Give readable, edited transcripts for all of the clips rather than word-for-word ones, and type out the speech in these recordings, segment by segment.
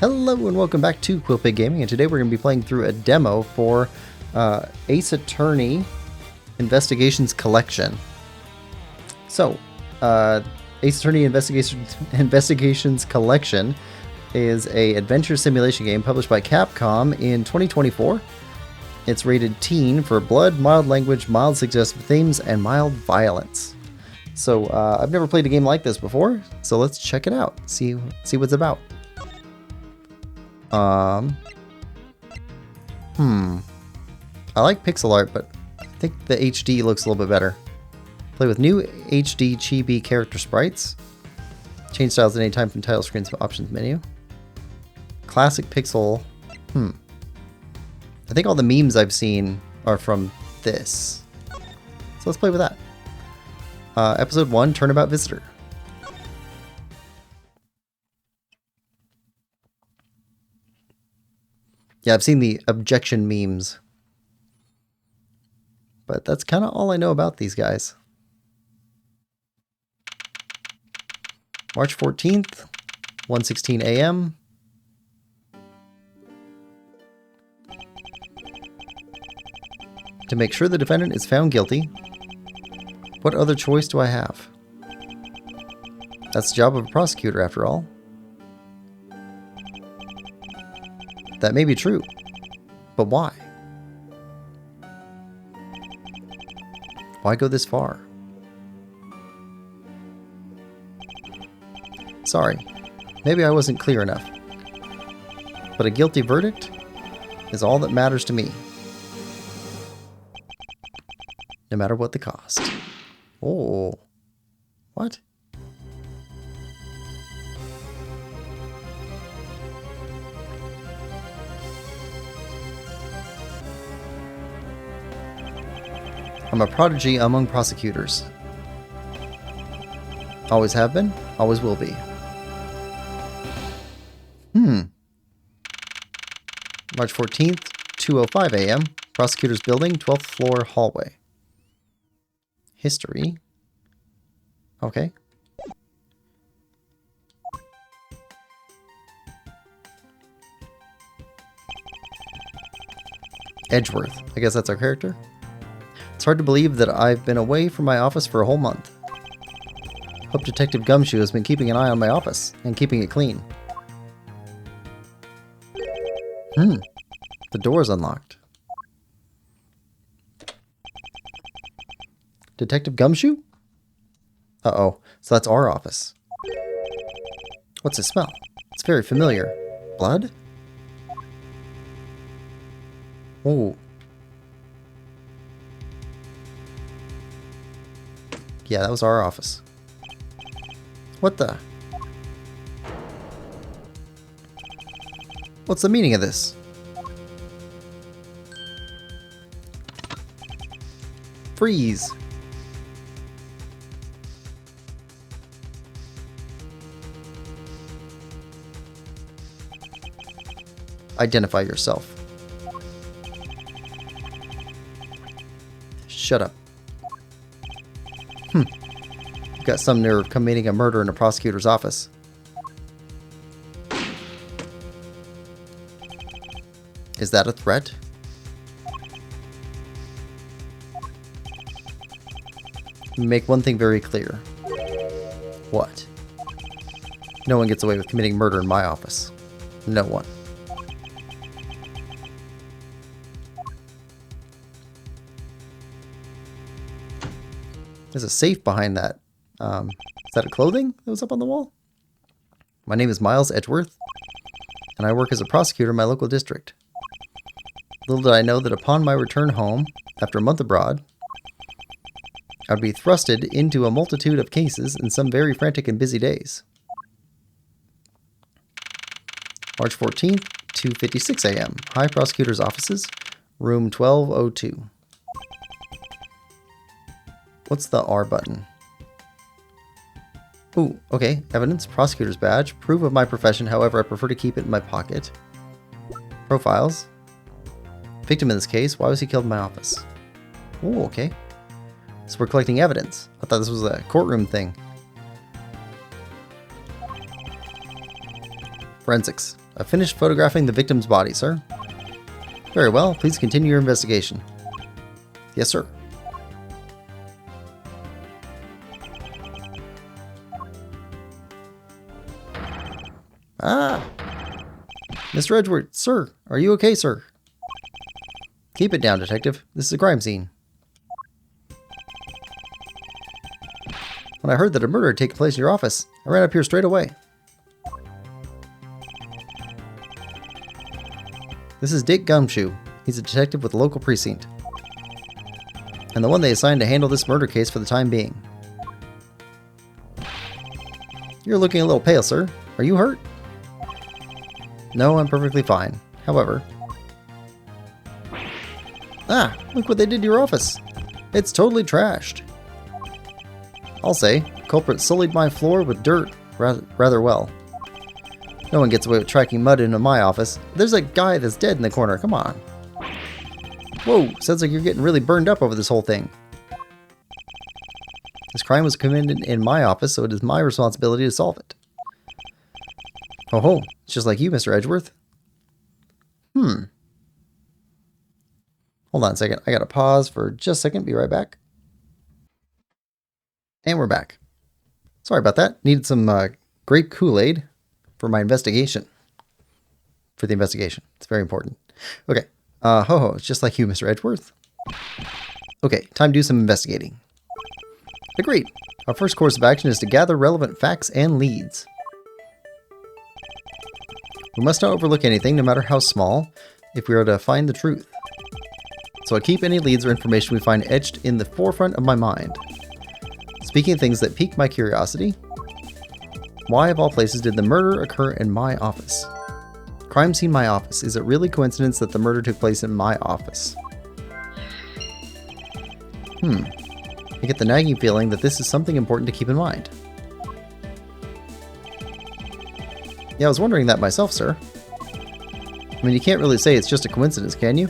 Hello and welcome back to Quillpig Gaming, and today we're going to be playing through a demo for Ace Attorney Investigations Collection. So, Ace Attorney Investigations Collection is a adventure simulation game published by Capcom in 2024. It's rated teen for blood, mild language, mild suggestive themes, and mild violence. So, I've never played a game like this before, so let's check it out, see what it's about. I like pixel art, but I think the HD looks a little bit better. Play with new HD chibi character sprites. Change styles at any time from title screen's options menu. Classic pixel. I think all the memes I've seen are from this. So let's play with that. Episode 1, Turnabout Visitor. Yeah, I've seen the objection memes. But that's kind of all I know about these guys. March 14th, 1:16 a.m. To make sure the defendant is found guilty, what other choice do I have? That's the job of a prosecutor, after all. That may be true, but why? Why go this far? Sorry, maybe I wasn't clear enough. But a guilty verdict is all that matters to me. No matter what the cost. Oh, what? I'm a prodigy among prosecutors. Always have been, always will be. March 14th, 2:05 a.m. Prosecutor's Building, 12th floor hallway. History. Okay. Edgeworth. I guess that's our character. It's hard to believe that I've been away from my office for a whole month. Hope Detective Gumshoe has been keeping an eye on my office and keeping it clean. The door's unlocked. Detective Gumshoe? Uh-oh, so that's our office. What's the smell? It's very familiar. Blood? Oh. Yeah, that was our office. What the? What's the meaning of this? Freeze! Identify yourself. Shut up. You've got some nerve committing a murder in a prosecutor's office. Is that a threat? Make one thing very clear. What? No one gets away with committing murder in my office. No one. There's a safe behind that. Is that a clothing that was up on the wall? My name is Miles Edgeworth, and I work as a prosecutor in my local district. Little did I know that upon my return home, after a month abroad, I would be thrusted into a multitude of cases in some very frantic and busy days. March 14th, 2:56 a.m. High Prosecutor's Offices, room 1202. What's the R button? Ooh, okay. Evidence, prosecutor's badge, proof of my profession, however I prefer to keep it in my pocket. Profiles. Victim in this case, why was he killed in my office? Ooh, okay. So we're collecting evidence. I thought this was a courtroom thing. Forensics. I've finished photographing the victim's body, sir. Very well. Please continue your investigation. Yes, sir. Ah! Mr. Edgeworth, sir, are you okay, sir? Keep it down, detective. This is a crime scene. When I heard that a murder had taken place in your office, I ran up here straight away. This is Dick Gumshoe. He's a detective with the local precinct, and the one they assigned to handle this murder case for the time being. You're looking a little pale, sir. Are you hurt? No, I'm perfectly fine. However... Ah, look what they did to your office. It's totally trashed. I'll say, culprit sullied my floor with dirt rather well. No one gets away with tracking mud into my office. There's a guy that's dead in the corner. Come on. Whoa, sounds like you're getting really burned up over this whole thing. This crime was committed in my office, so it is my responsibility to solve it. Oh ho, it's just like you, Mr. Edgeworth. Hold on a second. I gotta pause for just a second. Be right back. And we're back. Sorry about that. Needed some grape Kool-Aid for my investigation. For the investigation. It's very important. Okay. Ho-ho, it's just like you, Mr. Edgeworth. Okay, time to do some investigating. Agreed. Our first course of action is to gather relevant facts and leads. We must not overlook anything, no matter how small, if we are to find the truth. So I keep any leads or information we find etched in the forefront of my mind. Speaking of things that pique my curiosity, why of all places did the murder occur in my office? Crime scene my office. Is it really coincidence that the murder took place in my office? I get the nagging feeling that this is something important to keep in mind. Yeah, I was wondering that myself, sir. I mean, you can't really say it's just a coincidence, can you?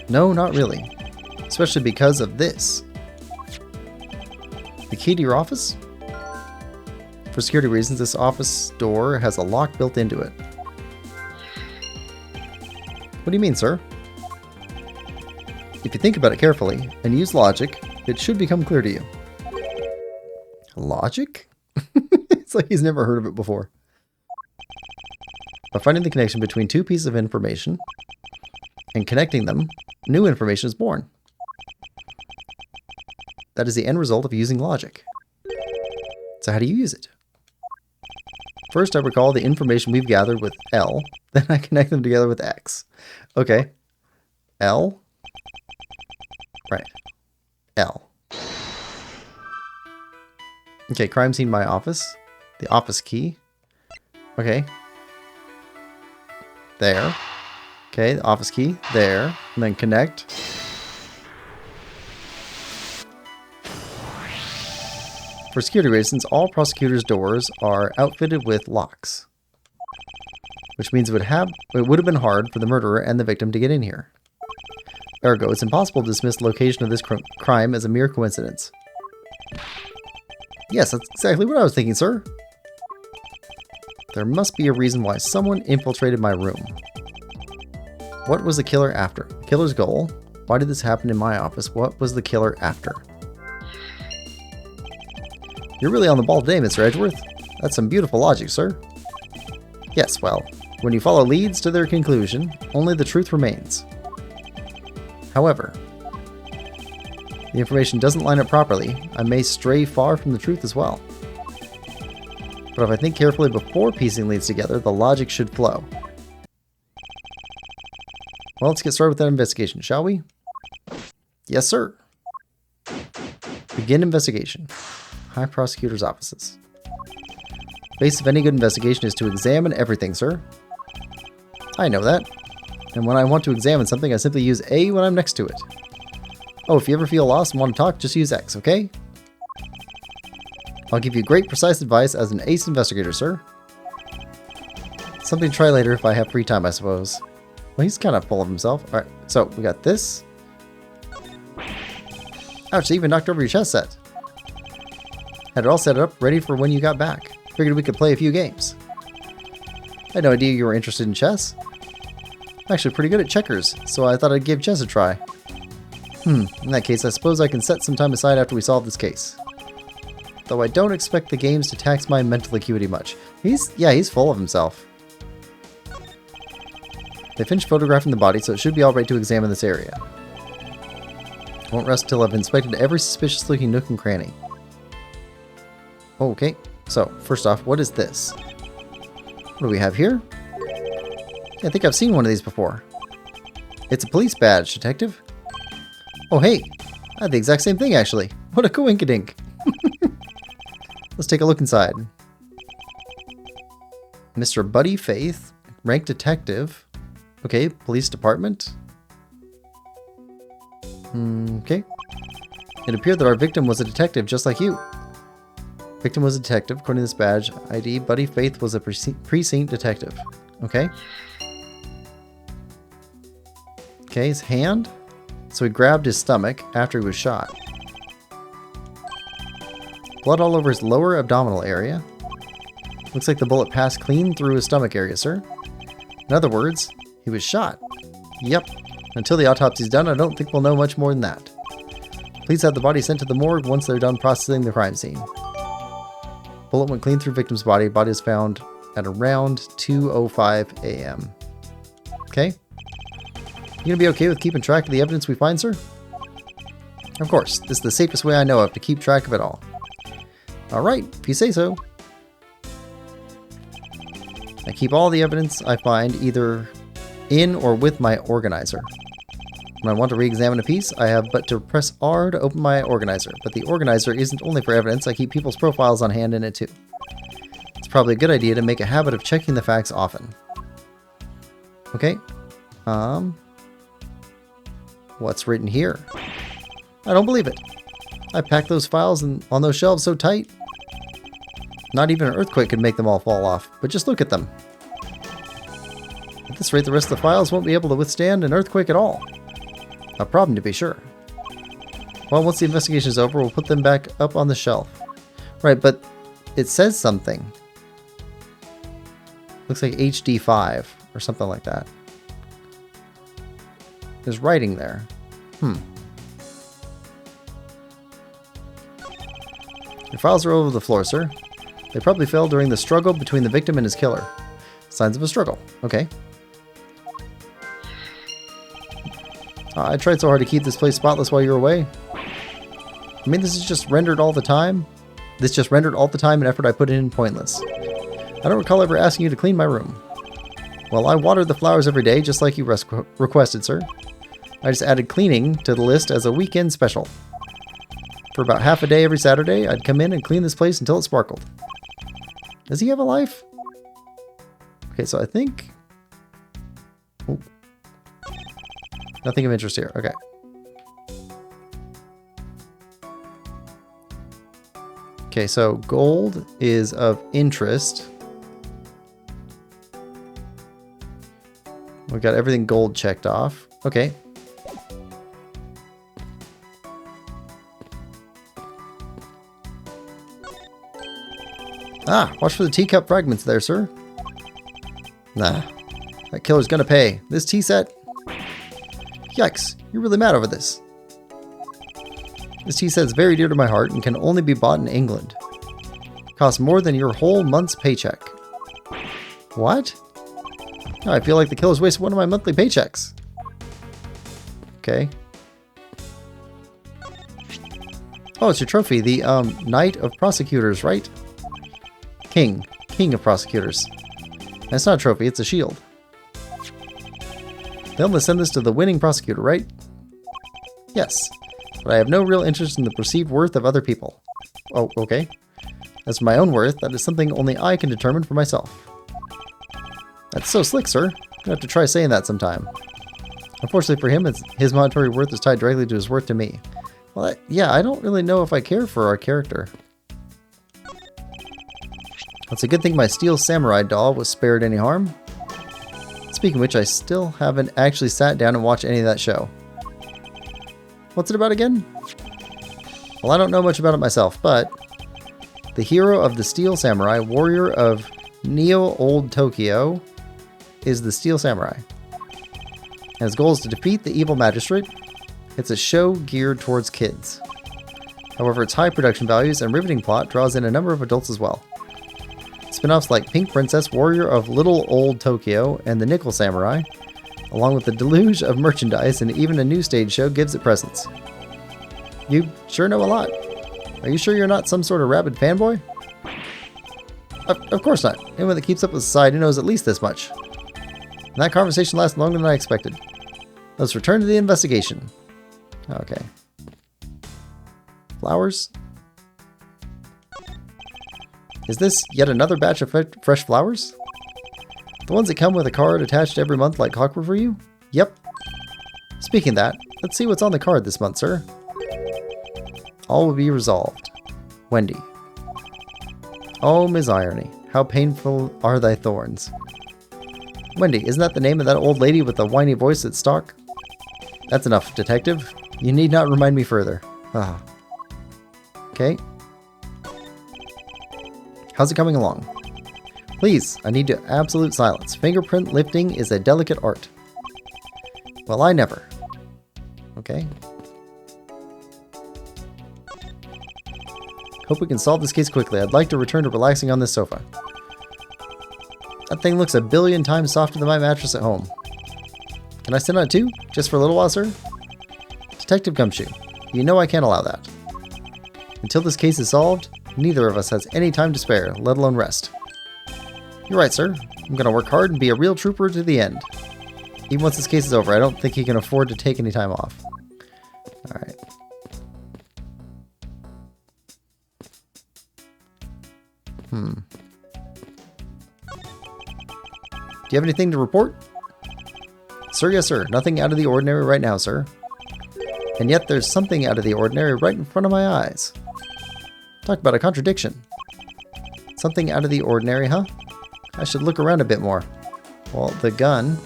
No, not really. Especially because of this. The key to your office? For security reasons, this office door has a lock built into it. What do you mean, sir? If you think about it carefully and use logic, it should become clear to you. Logic? It's like he's never heard of it before. By finding the connection between two pieces of information and connecting them, new information is born. That is the end result of using logic. So how do you use it? First, I recall the information we've gathered with L, then I connect them together with X. Okay. L. Right. L. Okay, crime scene my office. The office key. Okay. There. Okay, the office key. There. And then connect. For security reasons, all prosecutors' doors are outfitted with locks. Which means it would have been hard for the murderer and the victim to get in here. Ergo, it's impossible to dismiss the location of this crime as a mere coincidence. Yes, that's exactly what I was thinking, sir. There must be a reason why someone infiltrated my room. What was the killer after? The killer's goal? Why did this happen in my office? What was the killer after? You're really on the ball today, Mr. Edgeworth. That's some beautiful logic, sir. Yes, well, when you follow leads to their conclusion, only the truth remains. However, the information doesn't line up properly. I may stray far from the truth as well. But if I think carefully before piecing leads together, the logic should flow. Well, let's get started with that investigation, shall we? Yes, sir. Begin investigation. High Prosecutor's Offices. Base of any good investigation is to examine everything, sir. I know that. And when I want to examine something, I simply use A when I'm next to it. Oh, if you ever feel lost and want to talk, just use X, okay? I'll give you great precise advice as an ace investigator, sir. Something to try later if I have free time, I suppose. Well, he's kind of full of himself. Alright, so we got this. Ouch, they even knocked over your chess set. Had it all set up, ready for when you got back. Figured we could play a few games. had no idea you were interested in chess. I'm actually pretty good at checkers, so I thought I'd give chess a try. In that case, I suppose I can set some time aside after we solve this case. Though I don't expect the games to tax my mental acuity much. He's full of himself. They finished photographing the body, so it should be alright to examine this area. I won't rest till I've inspected every suspicious-looking nook and cranny. Okay, so, first off, what is this? What do we have here? Yeah, I think I've seen one of these before. It's a police badge, detective. Oh, hey! I had the exact same thing, actually. What a coinkydink! Let's take a look inside. Mr. Buddy Faith, rank detective. Okay, police department. Okay. It appeared that our victim was a detective just like you. Victim was a detective, according to this badge. ID, Buddy Faith was a precinct detective. Okay. Okay, his hand. So he grabbed his stomach after he was shot. Blood all over his lower abdominal area. Looks like the bullet passed clean through his stomach area, sir. In other words, he was shot. Yep. Until the autopsy's done, I don't think we'll know much more than that. Please have the body sent to the morgue once they're done processing the crime scene. Bullet went clean through victim's body. Body was found at around 2:05 a.m. Okay. You gonna be okay with keeping track of the evidence we find, sir? Of course. This is the safest way I know of to keep track of it all. Alright, if you say so. I keep all the evidence I find either in or with my organizer. When I want to re-examine a piece, I have but to press R to open my organizer. But the organizer isn't only for evidence, I keep people's profiles on hand in it too. It's probably a good idea to make a habit of checking the facts often. Okay. What's written here? I don't believe it. I packed those files on those shelves so tight. Not even an earthquake could make them all fall off, but just look at them. At this rate, the rest of the files won't be able to withstand an earthquake at all. A problem to be sure. Well, once the investigation is over, we'll put them back up on the shelf. Right, but it says something. Looks like HD5 or something like that. There's writing there. Your files are over the floor, sir. They probably fell during the struggle between the victim and his killer. Signs of a struggle. Okay. I tried so hard to keep this place spotless while you were away. I mean, this is just rendered all the time. This just rendered all the time and effort I put in pointless. I don't recall ever asking you to clean my room. Well, I watered the flowers every day, just like you requested, sir. I just added cleaning to the list as a weekend special. For about half a day every Saturday, I'd come in and clean this place until it sparkled. Does he have a life? Okay, so I think... Oh. Nothing of interest here. Okay. Okay, so gold is of interest. We got everything gold checked off. Okay. Ah, watch for the teacup fragments there, sir. Nah, that killer's gonna pay. This tea set? Yikes, you're really mad over this. This tea set's very dear to my heart and can only be bought in England. It costs more than your whole month's paycheck. What? Oh, I feel like the killer's wasted one of my monthly paychecks. Okay. Oh, it's your trophy. The, Knight of Prosecutors, right? King of Prosecutors. That's not a trophy, it's a shield. They'll only send this to the winning prosecutor, right? Yes. But I have no real interest in the perceived worth of other people. Oh, okay. As for my own worth, that is something only I can determine for myself. That's so slick, sir. I'm gonna have to try saying that sometime. Unfortunately for him, his monetary worth is tied directly to his worth to me. Well, yeah, I don't really know if I care for our character. It's a good thing my steel samurai doll was spared any harm. Speaking of which, I still haven't actually sat down and watched any of that show. What's it about again? Well, I don't know much about it myself, but the hero of the Steel Samurai, warrior of Neo Old Tokyo is the Steel Samurai. And his goal is to defeat the evil magistrate. It's a show geared towards kids. However, its high production values and riveting plot draws in a number of adults as well. Spin-offs like Pink Princess, Warrior of Little Old Tokyo, and the Nickel Samurai, along with the deluge of merchandise and even a new stage show, gives it presence. You sure know a lot. Are you sure you're not some sort of rabid fanboy? Of course not. Anyone that keeps up with society knows at least this much. And that conversation lasted longer than I expected. Let's return to the investigation. Okay. Flowers? Is this yet another batch of fresh flowers? The ones that come with a card attached every month like clockwork for you? Yep. Speaking of that, let's see what's on the card this month, sir. All will be resolved. Wendy. Oh, Ms. Irony, how painful are thy thorns. Wendy, isn't that the name of that old lady with the whiny voice at Stock? That's enough, detective. You need not remind me further. Ah. Okay. How's it coming along? Please, I need absolute silence. Fingerprint lifting is a delicate art. Well, I never. Okay. Hope we can solve this case quickly. I'd like to return to relaxing on this sofa. That thing looks a billion times softer than my mattress at home. Can I sit on it too? Just for a little while, sir? Detective Gumshoe, you know I can't allow that. Until this case is solved, neither of us has any time to spare, let alone rest. You're right, sir. I'm gonna work hard and be a real trooper to the end. Even once this case is over, I don't think he can afford to take any time off. Alright. Do you have anything to report? Sir, yes, sir. Nothing out of the ordinary right now, sir. And yet there's something out of the ordinary right in front of my eyes. Talk about a contradiction. Something out of the ordinary, huh? I should look around a bit more. Well, the gun.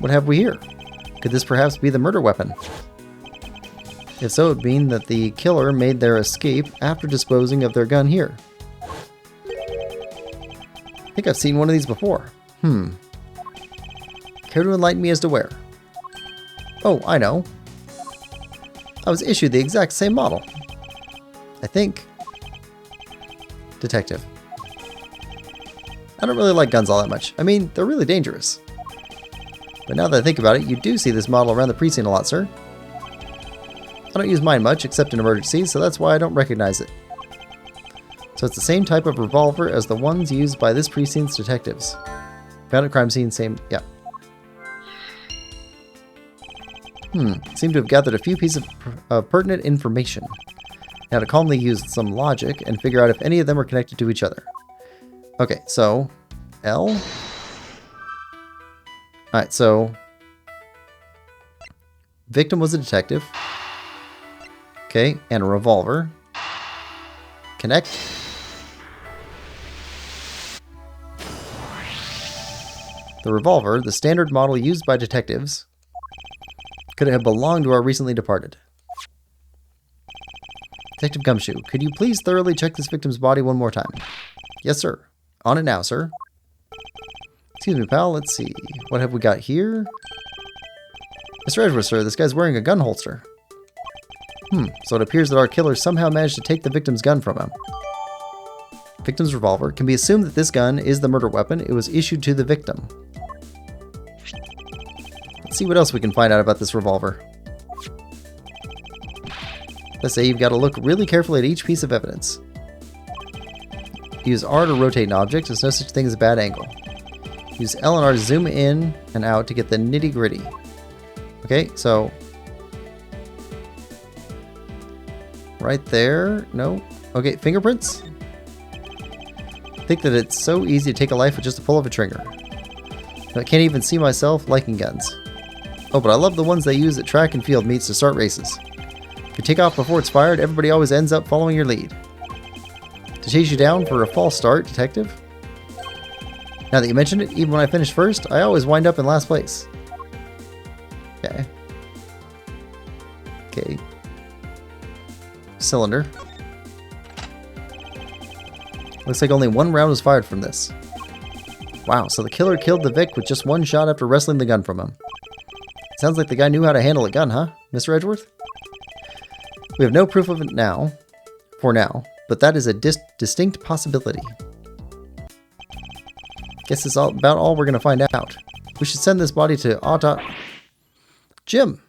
What have we here? Could this perhaps be the murder weapon? If so, it would mean that the killer made their escape after disposing of their gun here. I think I've seen one of these before. Care to enlighten me as to where? Oh, I know. I was issued the exact same model. I think. Detective. I don't really like guns all that much. I mean, they're really dangerous. But now that I think about it, you do see this model around the precinct a lot, sir. I don't use mine much, except in emergencies, so that's why I don't recognize it. So it's the same type of revolver as the ones used by this precinct's detectives. Found at crime scene, same, yeah. Seem to have gathered a few pieces of pertinent information. Now to calmly use some logic and figure out if any of them are connected to each other. Okay, so L. Alright, so victim was a detective. Okay, and a revolver. Connect. The revolver, the standard model used by detectives, could have belonged to our recently departed. Detective Gumshoe, could you please thoroughly check this victim's body one more time? Yes, sir. On it now, sir. Excuse me, pal. Let's see. What have we got here? Mr. Edgeworth, sir, this guy's wearing a gun holster. So it appears that our killer somehow managed to take the victim's gun from him. Victim's revolver. Can be assumed that this gun is the murder weapon. It was issued to the victim. Let's see what else we can find out about this revolver. Let's say you've got to look really carefully at each piece of evidence. Use R to rotate an object. There's no such thing as a bad angle. Use L and R to zoom in and out to get the nitty gritty. Okay, so right there. No. Okay, fingerprints. Think that it's so easy to take a life with just a pull of a trigger. I can't even see myself liking guns. Oh, but I love the ones they use at track and field meets to start races. If you take off before it's fired, everybody always ends up following your lead. To chase you down for a false start, detective? Now that you mention it, even when I finish first, I always wind up in last place. Okay. Okay. Cylinder. Looks like only one round was fired from this. Wow, so the killer killed the Vic with just one shot after wresting the gun from him. Sounds like the guy knew how to handle a gun, huh, Mr. Edgeworth? We have no proof of it now, for now, but that is a distinct possibility. Guess it's about all we're going to find out. We should send this body to Jim!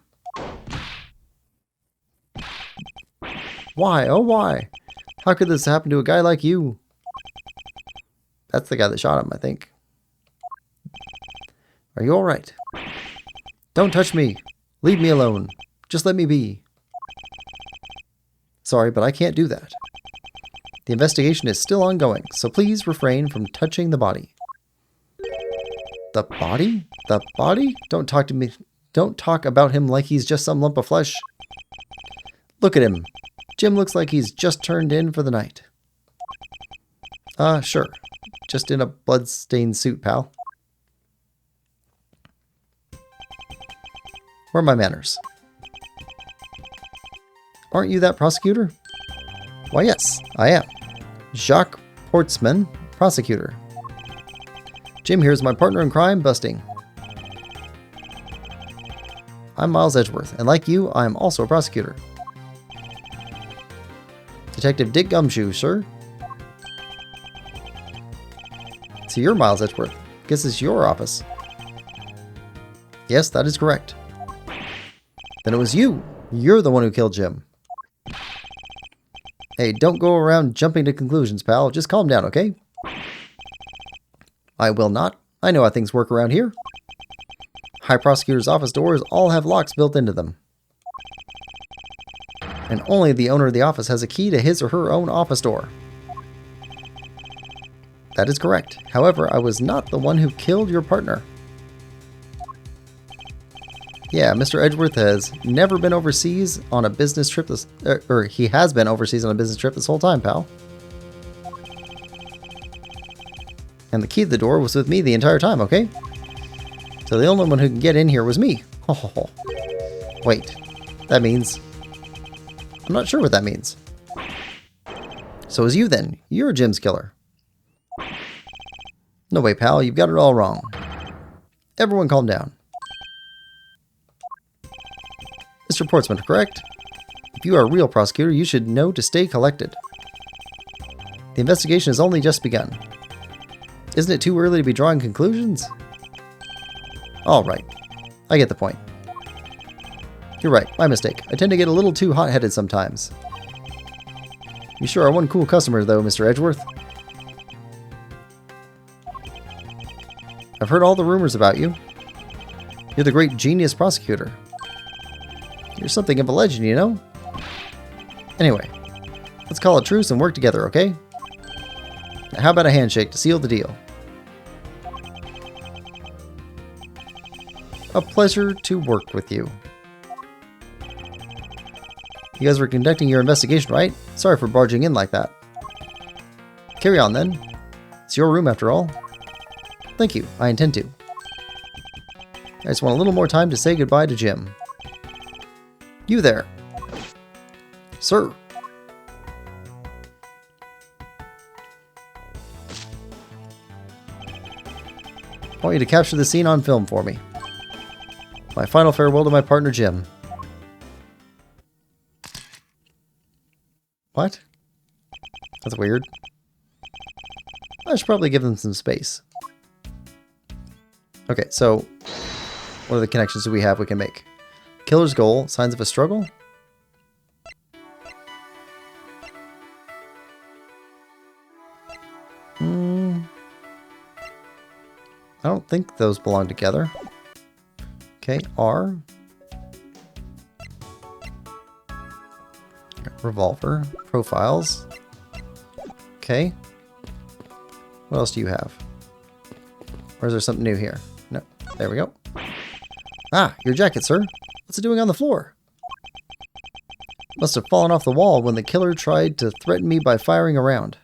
Why? Oh, why? How could this happen to a guy like you? That's the guy that shot him, I think. Are you alright? Don't touch me. Leave me alone. Just let me be. Sorry, but I can't do that. The investigation is still ongoing, so please refrain from touching the body. The body? The body? Don't talk to me. Don't talk about him like he's just some lump of flesh. Look at him. Jim looks like he's just turned in for the night. Sure. Just in a blood-stained suit, pal. Where are my manners? Aren't you that prosecutor? Why, yes, I am. Jacques Portsman, prosecutor. Jim here is my partner in crime busting. I'm Miles Edgeworth, and like you, I am also a prosecutor. Detective Dick Gumshoe, sir. So you're Miles Edgeworth. Guess it's your office. Yes, that is correct. Then it was you. You're the one who killed Jim. Hey, don't go around jumping to conclusions, pal. Just calm down, okay? I will not. I know how things work around here. High prosecutor's office doors all have locks built into them. And only the owner of the office has a key to his or her own office door. That is correct. However, I was not the one who killed your partner. Yeah, Mr. Edgeworth has never been overseas on a business trip he has been overseas on a business trip this whole time, pal. And the key to the door was with me the entire time, okay? So the only one who can get in here was me. Oh, wait, that means... I'm not sure what that means. So is you then. You're Jim's killer. No way, pal, you've got it all wrong. Everyone calm down. Mr. Portsman, correct? If you are a real prosecutor, you should know to stay collected. The investigation has only just begun. Isn't it too early to be drawing conclusions? Alright, I get the point. You're right, my mistake. I tend to get a little too hot-headed sometimes. You sure are one cool customer though, Mr. Edgeworth. I've heard all the rumors about you. You're the great genius prosecutor. You're something of a legend, you know? Anyway, let's call a truce and work together, okay? Now, how about a handshake to seal the deal? A pleasure to work with you. You guys were conducting your investigation, right? Sorry for barging in like that. Carry on then. It's your room after all. Thank you, I intend to. I just want a little more time to say goodbye to Jim. You there. Sir. I want you to capture the scene on film for me. My final farewell to my partner Jim. What? That's weird. I should probably give them some space. Okay, so what are the connections do we have we can make? Killer's goal, signs of a struggle? I don't think those belong together. Okay, R. Revolver. Profiles. Okay. What else do you have? Or is there something new here? No. There we go. Ah, your jacket, sir. What's it doing on the floor? Must have fallen off the wall when the killer tried to threaten me by firing a round.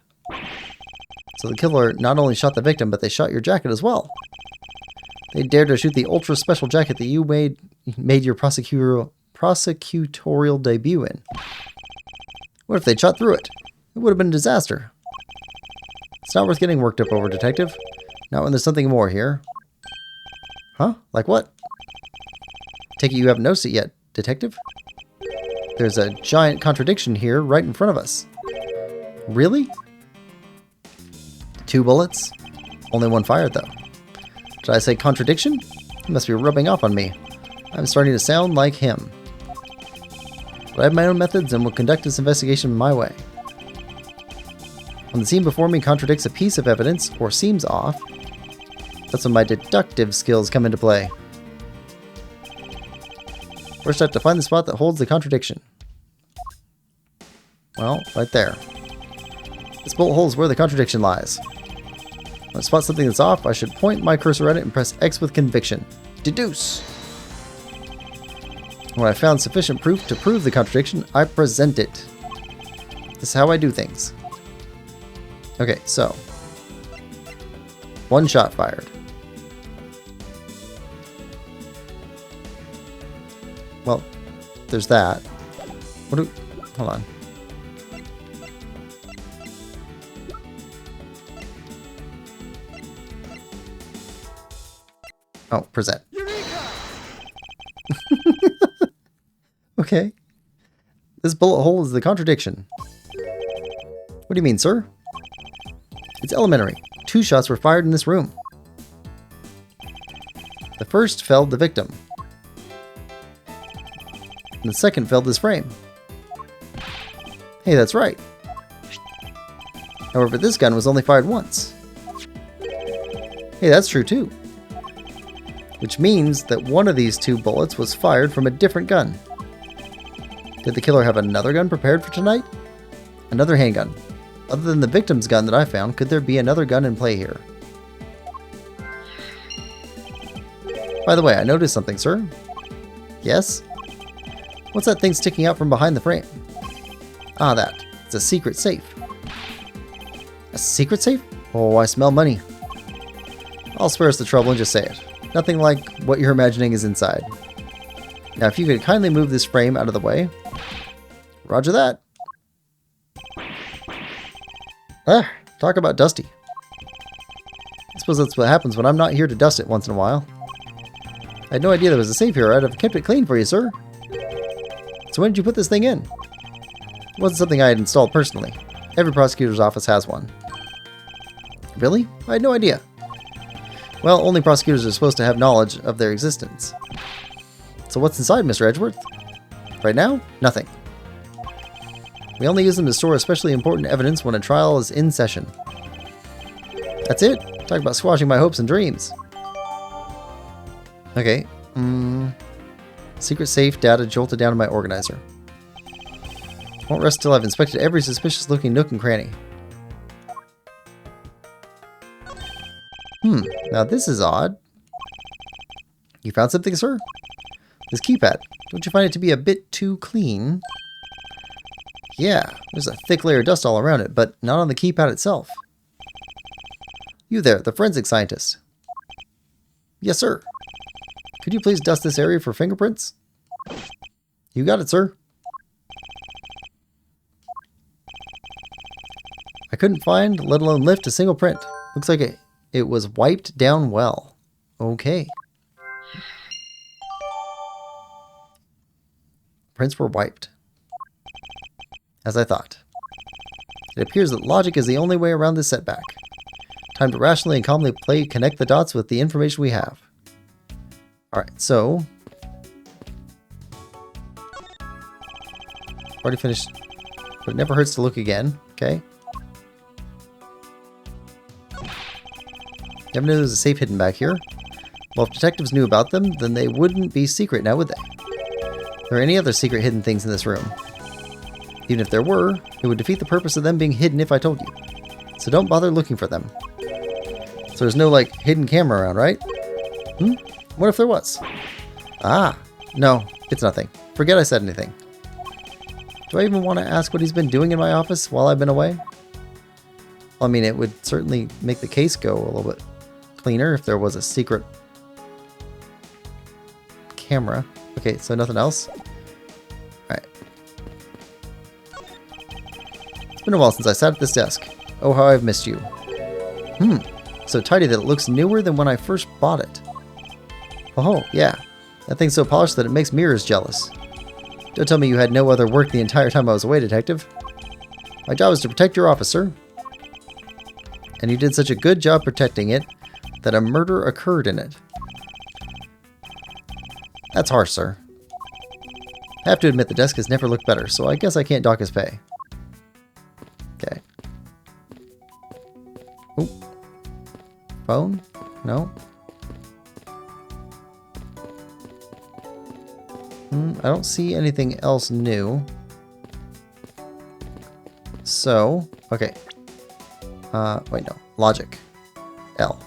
So the killer not only shot the victim, but they shot your jacket as well. They dared to shoot the ultra special jacket that you made your prosecutorial debut in. What if they shot through it? It would have been a disaster. not worth getting worked up over, Detective. Not when there's something more here. Huh? Like what? Take it you haven't noticed it yet, Detective? There's a giant contradiction here right in front of us. Really? 2 bullets? Only 1 fired, though. Did I say contradiction? He must be rubbing off on me. I'm starting to sound like him. But I have my own methods and will conduct this investigation my way. When the scene before me contradicts a piece of evidence or seems off, that's when my deductive skills come into play. First I have to find the spot that holds the contradiction. Well, right there. This bullet hole is where the contradiction lies. When I spot something that's off, I should point my cursor at it and press X with conviction. Deduce! When I found sufficient proof to prove the contradiction, I present it. This is how I do things. Okay, so. 1 shot fired. Well, there's that. Hold on. Oh, present. Okay. This bullet hole is the contradiction. What do you mean, sir? It's elementary. 2 shots were fired in this room. The first felled the victim. And the second felled this frame. Hey, that's right. However, this gun was only fired once. Hey, that's true too. Which means that one of these 2 bullets was fired from a different gun. Did the killer have another gun prepared for tonight? Another handgun. Other than the victim's gun that I found, could there be another gun in play here? By the way, I noticed something, sir. Yes? What's that thing sticking out from behind the frame? Ah, that. It's a secret safe. A secret safe? Oh, I smell money. I'll spare us the trouble and just say it. Nothing like what you're imagining is inside. Now, if you could kindly move this frame out of the way. Roger that. Ah, talk about dusty. I suppose that's what happens when I'm not here to dust it once in a while. I had no idea there was a safe here. I'd have kept it clean for you, sir. So when did you put this thing in? It wasn't something I had installed personally. Every prosecutor's office has one. Really? I had no idea. Well, only prosecutors are supposed to have knowledge of their existence. So what's inside, Mr. Edgeworth? Right now, nothing. We only use them to store especially important evidence when a trial is in session. That's it? Talk about squashing my hopes and dreams. Okay. Secret safe data jolted down to my organizer. Won't rest till I've inspected every suspicious looking nook and cranny. Now this is odd. You found something, sir? This keypad. Don't you find it to be a bit too clean? Yeah, there's a thick layer of dust all around it, but not on the keypad itself. You there, the forensic scientist. Yes, sir. Could you please dust this area for fingerprints? You got it, sir. I couldn't find, let alone lift, a single print. Looks like it was wiped down well. Okay. Prints were wiped. As I thought. It appears that logic is the only way around this setback. Time to rationally and calmly connect the dots with the information we have. Alright, so... already finished. But it never hurts to look again. Okay. Never knew there was a safe hidden back here. Well, if detectives knew about them, then they wouldn't be secret now, would they? There are any other secret hidden things in this room. Even if there were, it would defeat the purpose of them being hidden if I told you. So don't bother looking for them. So there's no, like, hidden camera around, right? What if there was? Ah, no, it's nothing. Forget I said anything. Do I even want to ask what he's been doing in my office while I've been away? Well, I mean, it would certainly make the case go a little bit cleaner if there was a secret camera. Okay, so nothing else? Alright. It's been a while since I sat at this desk. Oh, how I've missed you. So tidy that it looks newer than when I first bought it. Oh, yeah. That thing's so polished that it makes mirrors jealous. Don't tell me you had no other work the entire time I was away, Detective. My job is to protect your office, sir. And you did such a good job protecting it that a murder occurred in it. That's harsh, sir. I have to admit the desk has never looked better, so I guess I can't dock his pay. Okay. Oop. Phone? No. I don't see anything else new. So, okay. Wait, no. Logic. L.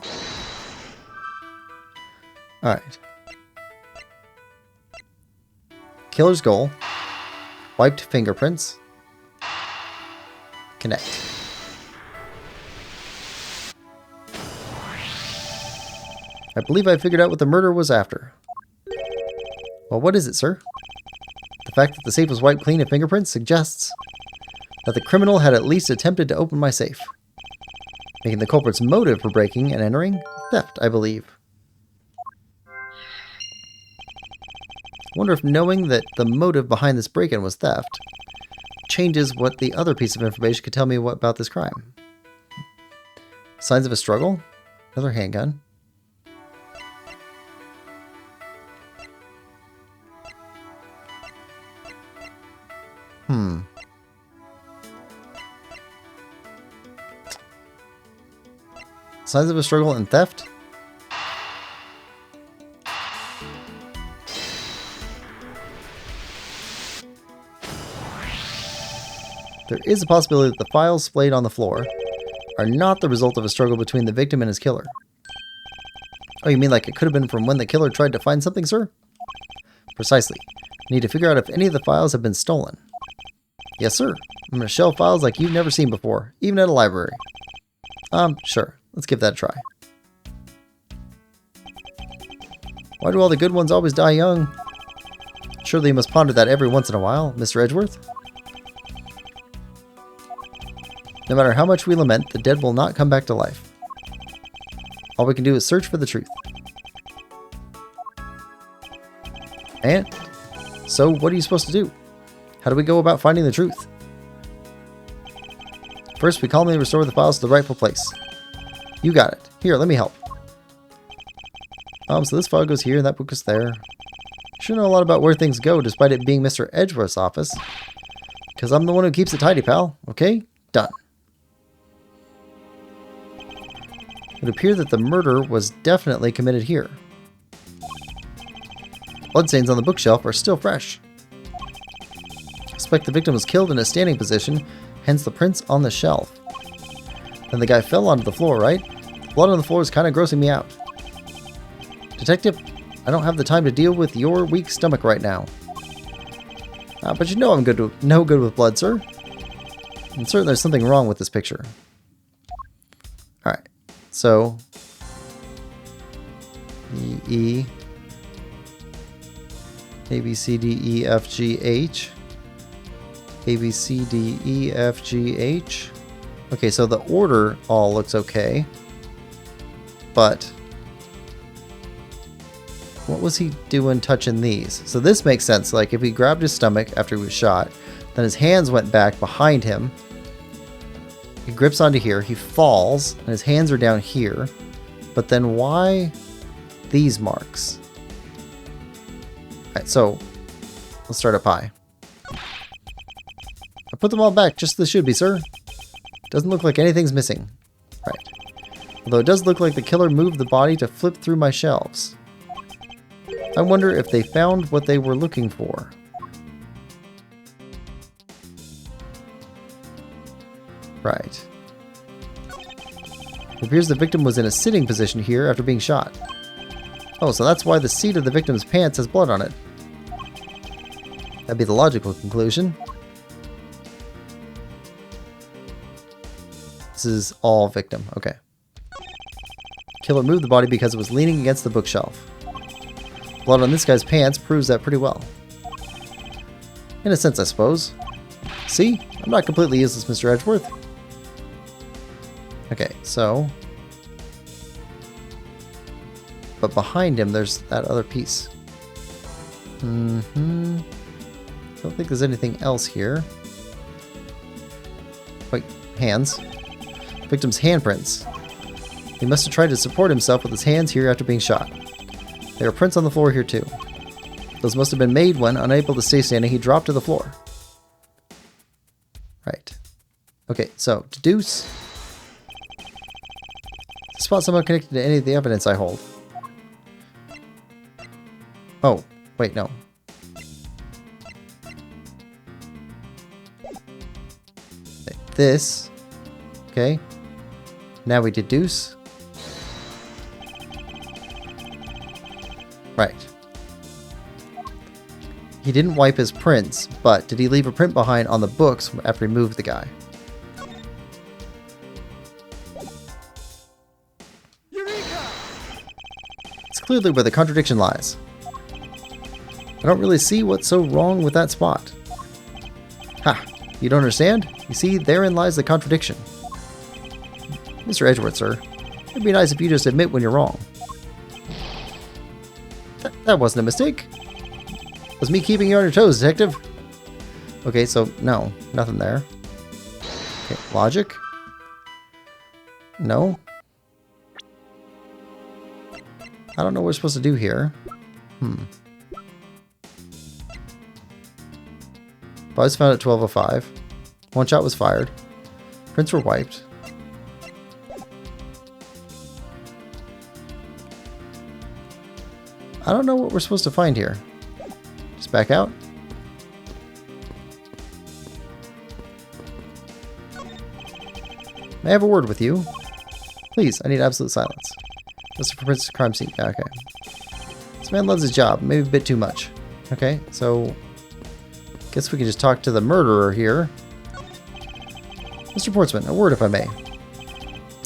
Alright. Killer's goal. Wiped fingerprints. Connect. I believe I figured out what the murder was after. Well, what is it, sir? The fact that the safe was wiped clean of fingerprints suggests that the criminal had at least attempted to open my safe, making the culprit's motive for breaking and entering theft, I believe. I wonder if knowing that the motive behind this break-in was theft changes what the other piece of information could tell me about this crime. Signs of a struggle? Another handgun. Signs of a struggle and theft? There is a possibility that the files splayed on the floor are not the result of a struggle between the victim and his killer. Oh, you mean like it could have been from when the killer tried to find something, sir? Precisely. I need to figure out if any of the files have been stolen. Yes, sir. I'm going to shelve files like you've never seen before, even at a library. Sure. Let's give that a try. Why do all the good ones always die young? Surely you must ponder that every once in a while, Mr. Edgeworth. No matter how much we lament, the dead will not come back to life. All we can do is search for the truth. And so, what are you supposed to do? How do we go about finding the truth? First, we calmly restore the files to the rightful place. You got it. Here, let me help. So this file goes here and that book is there. Sure know a lot about where things go, despite it being Mr. Edgeworth's office. Because I'm the one who keeps it tidy, pal. Okay? Done. It would appear that the murder was definitely committed here. Bloodstains on the bookshelf are still fresh. I suspect the victim was killed in a standing position, hence the prints on the shelf. Then the guy fell onto the floor, right? Blood on the floor is kind of grossing me out. Detective, I don't have the time to deal with your weak stomach right now. But you know I'm no good with blood, sir. I'm certain there's something wrong with this picture. Alright, so E, A, B, C, D, E, F, G, H. A, B, C, D, E, F, G, H. Okay, so the order all looks okay. But what was he doing touching these? So this makes sense. Like if he grabbed his stomach after he was shot, then his hands went back behind him. He grips onto here, he falls, and his hands are down here. But then why these marks? Alright, so let's start up high. I put them all back just as they should be, sir. Doesn't look like anything's missing. Right. Although it does look like the killer moved the body to flip through my shelves. I wonder if they found what they were looking for. Right. It appears the victim was in a sitting position here after being shot. Oh, so that's why the seat of the victim's pants has blood on it. That'd be the logical conclusion. This is all victim. Okay. Killer moved the body because it was leaning against the bookshelf. Blood on this guy's pants proves that pretty well. In a sense, I suppose. See? I'm not completely useless, Mr. Edgeworth. Okay, so but behind him there's that other piece. Don't think there's anything else here. Wait, hands. Victim's handprints. He must have tried to support himself with his hands here after being shot. There are prints on the floor here too. Those must have been made when, unable to stay standing, he dropped to the floor. Right. Okay, so, deduce. To spot someone connected to any of the evidence I hold. Oh, wait, no. This. Okay. Now we deduce. Right. He didn't wipe his prints, but did he leave a print behind on the books after he moved the guy? Eureka! It's clearly where the contradiction lies. I don't really see what's so wrong with that spot. Ha! You don't understand? You see, therein lies the contradiction. Mr. Edgeworth, sir. It'd be nice if you just admit when you're wrong. That wasn't a mistake. It was me keeping you on your toes, detective. Okay, so no, nothing there. Okay, logic? No. I don't know what we're supposed to do here. Bodies found at 12:05. One shot was fired. Prints were wiped. I don't know what we're supposed to find here. Just back out. May I have a word with you? Please, I need absolute silence. Mr. Prince's crime scene. Yeah, okay. This man loves his job. Maybe a bit too much. Okay, so guess we can just talk to the murderer here. Mr. Portsman, a word if I may.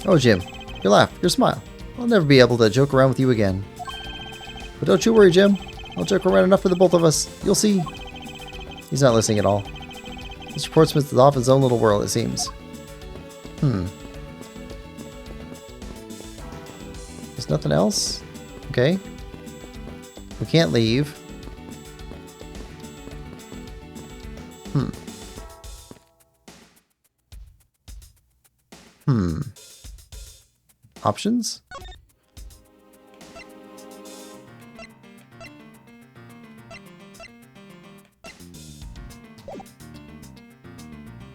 Oh, Jim, your laugh, your smile. I'll never be able to joke around with you again. But don't you worry, Jim. I'll joke around enough for the both of us. You'll see. He's not listening at all. Mr. Portsmouth is off in his own little world, it seems. There's nothing else? Okay. We can't leave. Options?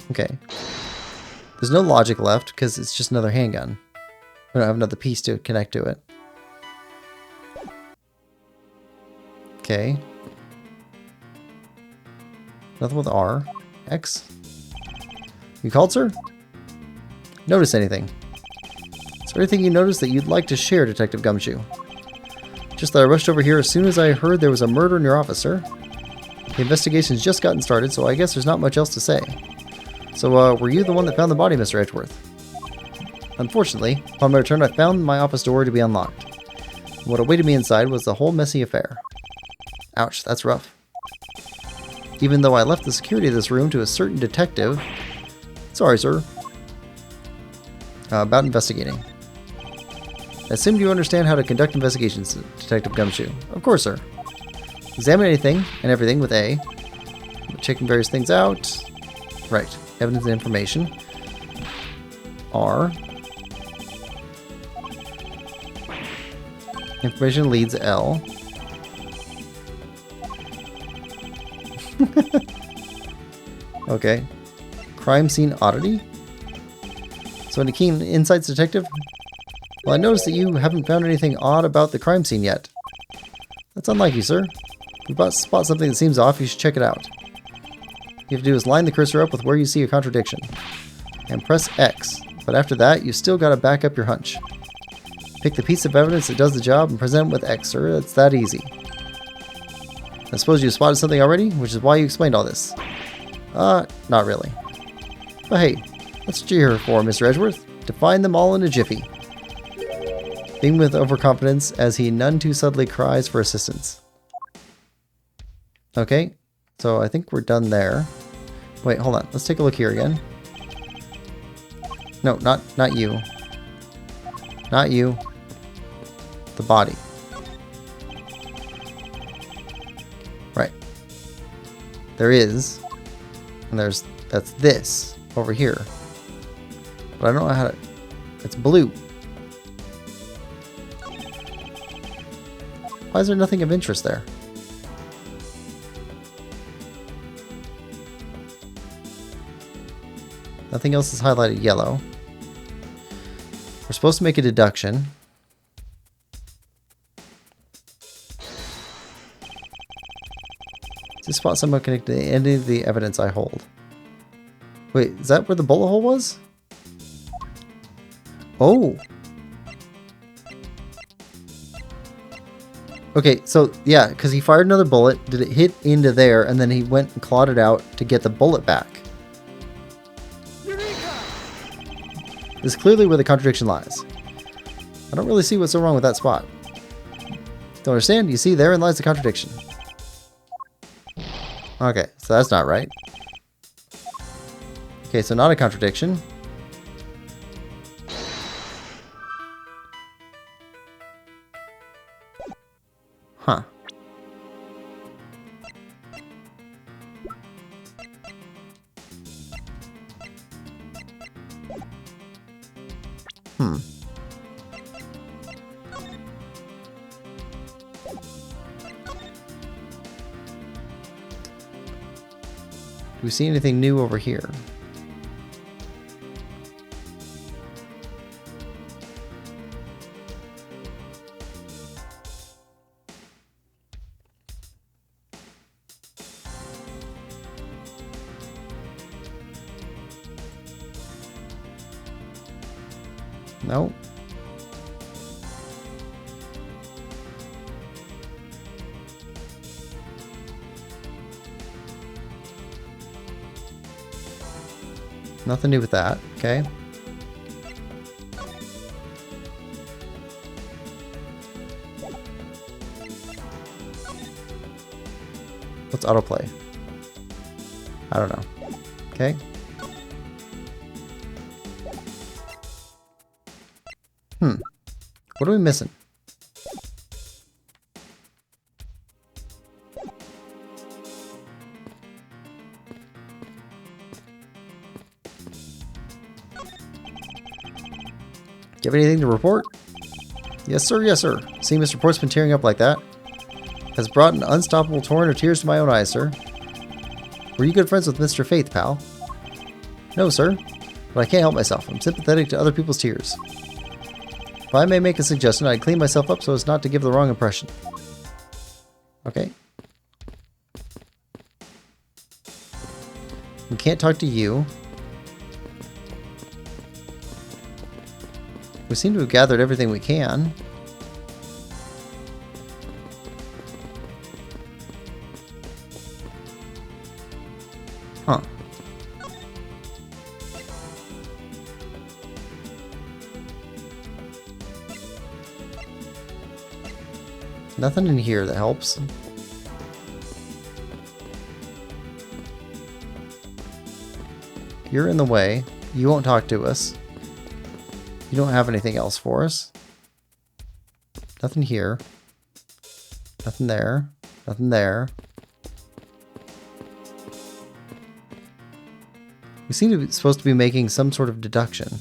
Okay. There's no logic left because it's just another handgun. We don't have another piece to connect to it. Okay. Nothing with R. X. You called, sir? Notice anything? Is there anything you noticed that you'd like to share, Detective Gumshoe? Just that I rushed over here as soon as I heard there was a murder in your office, sir. The investigation's just gotten started, so I guess there's not much else to say. So, were you the one that found the body, Mr. Edgeworth? Unfortunately, upon my return, I found my office door to be unlocked. What awaited me inside was the whole messy affair. Ouch, that's rough. Even though I left the security of this room to a certain detective... Sorry, sir. About investigating. I assume you understand how to conduct investigations, Detective Gumshoe. Of course, sir. Examine anything and everything with A. Checking various things out. Right. Evidence and information. R. Information leads L. Okay. Crime scene oddity? So any keen insights, detective? Well, I noticed that you haven't found anything odd about the crime scene yet. That's unlike you, sir. If you spot something that seems off, you should check it out. All you have to do is line the cursor up with where you see a contradiction. And press X. But after that, you still gotta back up your hunch. Pick the piece of evidence that does the job and present it with X, sir. It's that easy. I suppose you spotted something already, which is why you explained all this. Not really. But hey, that's what you're here for, Mr. Edgeworth. To find them all in a jiffy. Being with overconfidence as he none too subtly cries for assistance. Okay, so I think we're done there. Wait, hold on. Let's take a look here again. No, not you. Not you. The body. there is. And that's this over here. But I don't know how to... It's blue. Why is there nothing of interest there? Nothing else is highlighted yellow. We're supposed to make a deduction. Is this spot somehow connected to any of the evidence I hold? Wait, is that where the bullet hole was? Oh! Okay, so yeah, because he fired another bullet, did it hit into there, and then he went and clawed it out to get the bullet back. This is clearly where the contradiction lies. I don't really see what's so wrong with that spot. Don't understand? You see, therein lies the contradiction. Okay, so that's not right. Okay, so not a contradiction. Huh. Hmm. Do we see anything new over here? No. Nothing new with that. Okay. What's autoplay? I don't know. Okay. What are we missing? Do you have anything to report? Yes, sir. Yes, sir. Seeing Mr. Port's been tearing up like that has brought an unstoppable torrent of tears to my own eyes, sir. Were you good friends with Mr. Faith, pal? No, sir. But I can't help myself. I'm sympathetic to other people's tears. If I may make a suggestion, I'd clean myself up so as not to give the wrong impression. Okay. We can't talk to you. We seem to have gathered everything we can. Huh. Nothing in here that helps. You're in the way. You won't talk to us. You don't have anything else for us. Nothing here. Nothing there. Nothing there. We seem to be supposed to be making some sort of deduction.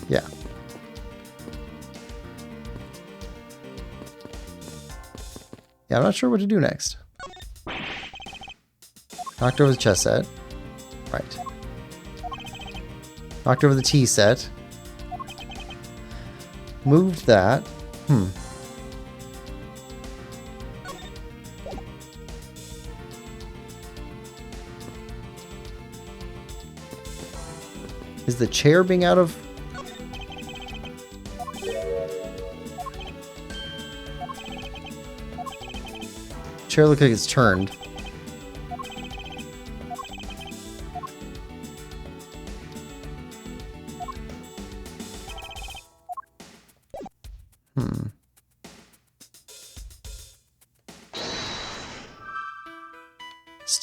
Yeah. Yeah, I'm not sure what to do next. Knocked over the chess set. Right. Knocked over the tea set. Moved that. Is the chair being out of... Chair looks like it's turned.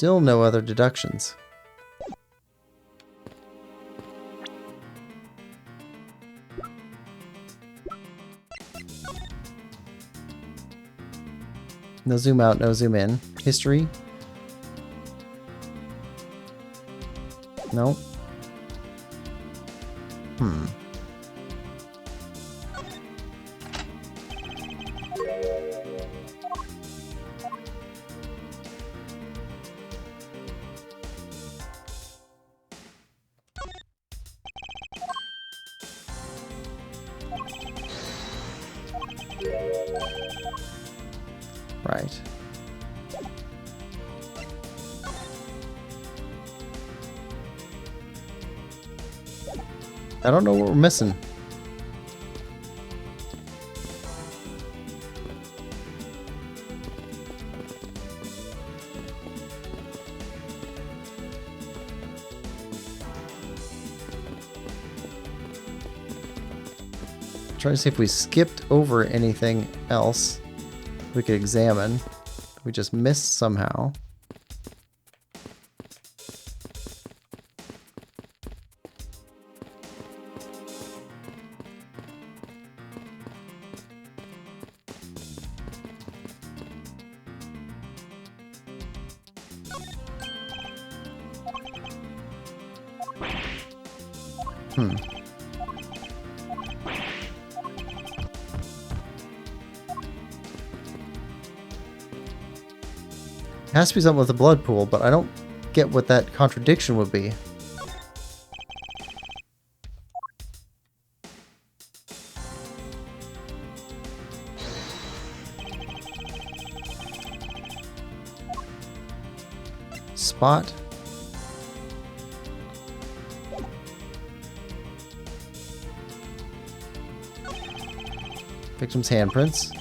Still no other deductions. No zoom out, no zoom in. History. No. Right. I don't know what we're missing. Trying to see if we skipped over anything else we could examine. We just missed somehow. It has to be something with the blood pool, but I don't get what that contradiction would be. Spot. Victim's handprints.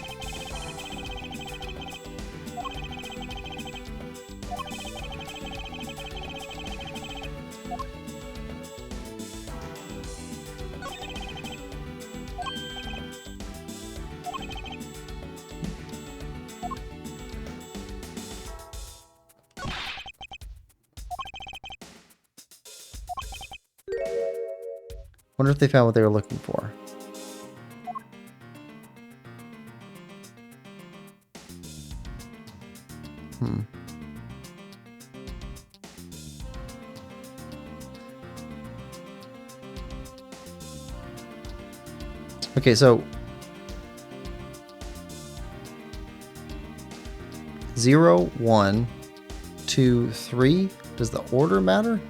Wonder if they found what they were looking for. Okay, so 0, 1, 2, 3. Does the order matter?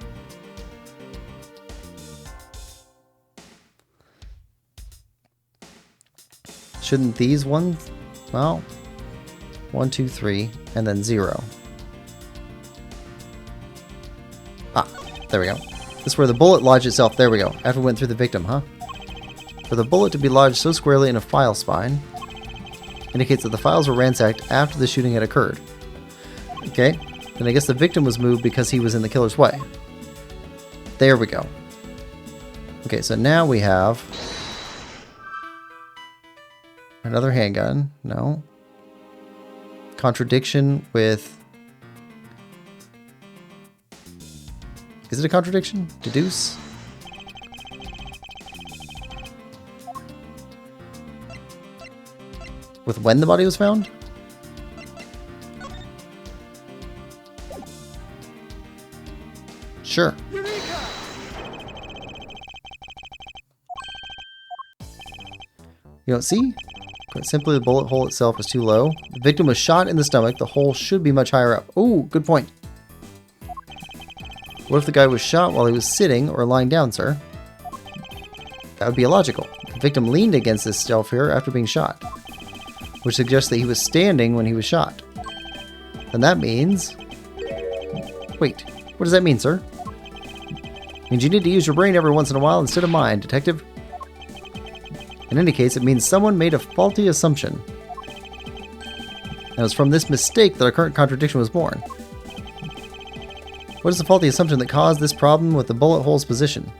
Shouldn't these ones? Well, 1, 2, 3, and then 0. Ah, there we go. This is where the bullet lodged itself. There we go. After it went through the victim, huh? For the bullet to be lodged so squarely in a file spine indicates that the files were ransacked after the shooting had occurred. Okay, then I guess the victim was moved because he was in the killer's way. There we go. Okay, so now we have another handgun. No. Contradiction with... Is it a contradiction? Deduce? With when the body was found? Sure. You don't see? Quite simply, the bullet hole itself was too low. The victim was shot in the stomach. The hole should be much higher up. Oh, good point. What if the guy was shot while he was sitting or lying down, sir? That would be illogical. The victim leaned against this shelf here after being shot, which suggests that he was standing when he was shot. And that means... Wait, what does that mean, sir? It means you need to use your brain every once in a while instead of mine, detective. In any case, it means someone made a faulty assumption. And it was from this mistake that our current contradiction was born. What is the faulty assumption that caused this problem with the bullet hole's position?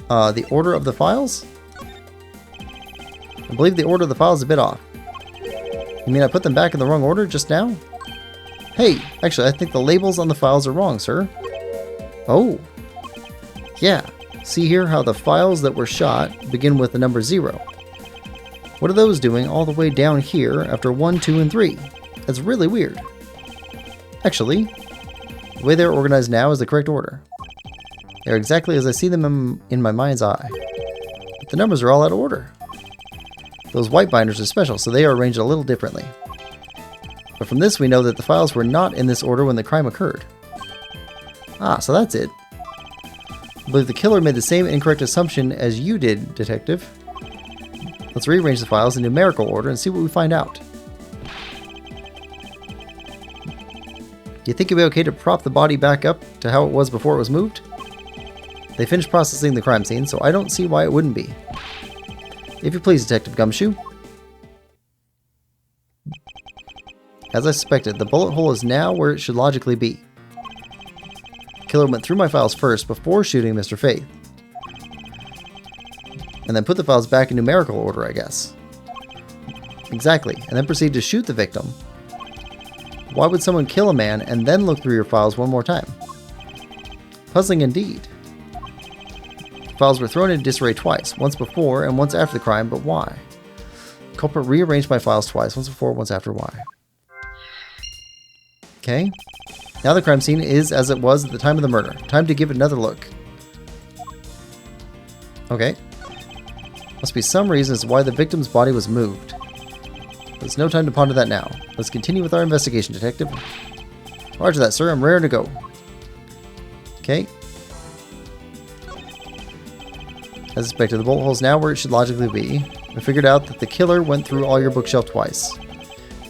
The order of the files? I believe the order of the files is a bit off. You mean I put them back in the wrong order just now? Hey, actually, I think the labels on the files are wrong, sir. Oh. Yeah. See here how the files that were shot begin with the number 0. What are those doing all the way down here after 1, 2, and 3? That's really weird. Actually, the way they're organized now is the correct order. They're exactly as I see them in my mind's eye. But the numbers are all out of order. Those white binders are special, so they are arranged a little differently. But from this we know that the files were not in this order when the crime occurred. Ah, so that's it. I believe the killer made the same incorrect assumption as you did, Detective. Let's rearrange the files in numerical order and see what we find out. Do you think it'd be okay to prop the body back up to how it was before it was moved? They finished processing the crime scene, so I don't see why it wouldn't be. If you please, Detective Gumshoe. As I suspected, the bullet hole is now where it should logically be. The killer went through my files first before shooting Mr. Faith. And then put the files back in numerical order, I guess. Exactly, and then proceed to shoot the victim. Why would someone kill a man and then look through your files one more time? Puzzling indeed. The files were thrown in disarray twice, once before and once after the crime, but why? The culprit rearranged my files twice, once before, once after. Why? Okay. Now the crime scene is as it was at the time of the murder. Time to give it another look. Okay. Must be some reason as to why the victim's body was moved. There's no time to ponder that now. Let's continue with our investigation, Detective. Roger that, sir. I'm raring to go. Okay. As expected, the bullet hole is now where it should logically be. We figured out that the killer went through all your bookshelf twice.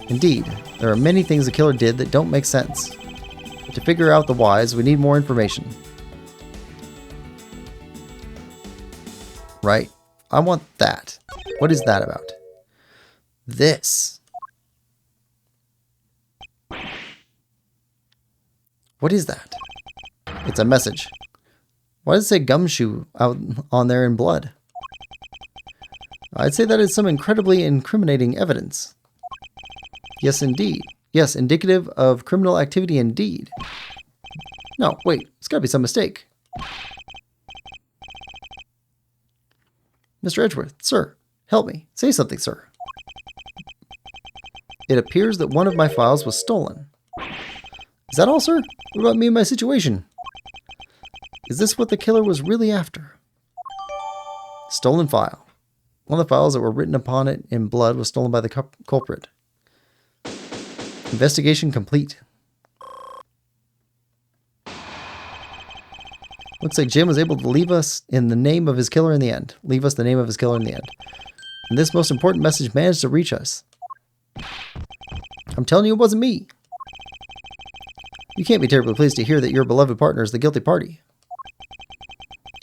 Indeed, there are many things the killer did that don't make sense. But to figure out the whys, we need more information. Right. I want that. What is that about? This. What is that? It's a message. Why does it say Gumshoe out on there in blood? I'd say that is some incredibly incriminating evidence. Yes, indeed. Yes, indicative of criminal activity indeed. No, wait. It's got to be some mistake. Mr. Edgeworth, sir, help me. Say something, sir. It appears that one of my files was stolen. Is that all, sir? What about me and my situation? Is this what the killer was really after? Stolen file. One of the files that were written upon it in blood was stolen by the culprit. Investigation complete. Looks like Jim was able to leave us in the name of his killer in the end. Leave us the name of his killer in the end. And this most important message managed to reach us. I'm telling you, it wasn't me. You can't be terribly pleased to hear that your beloved partner is the guilty party.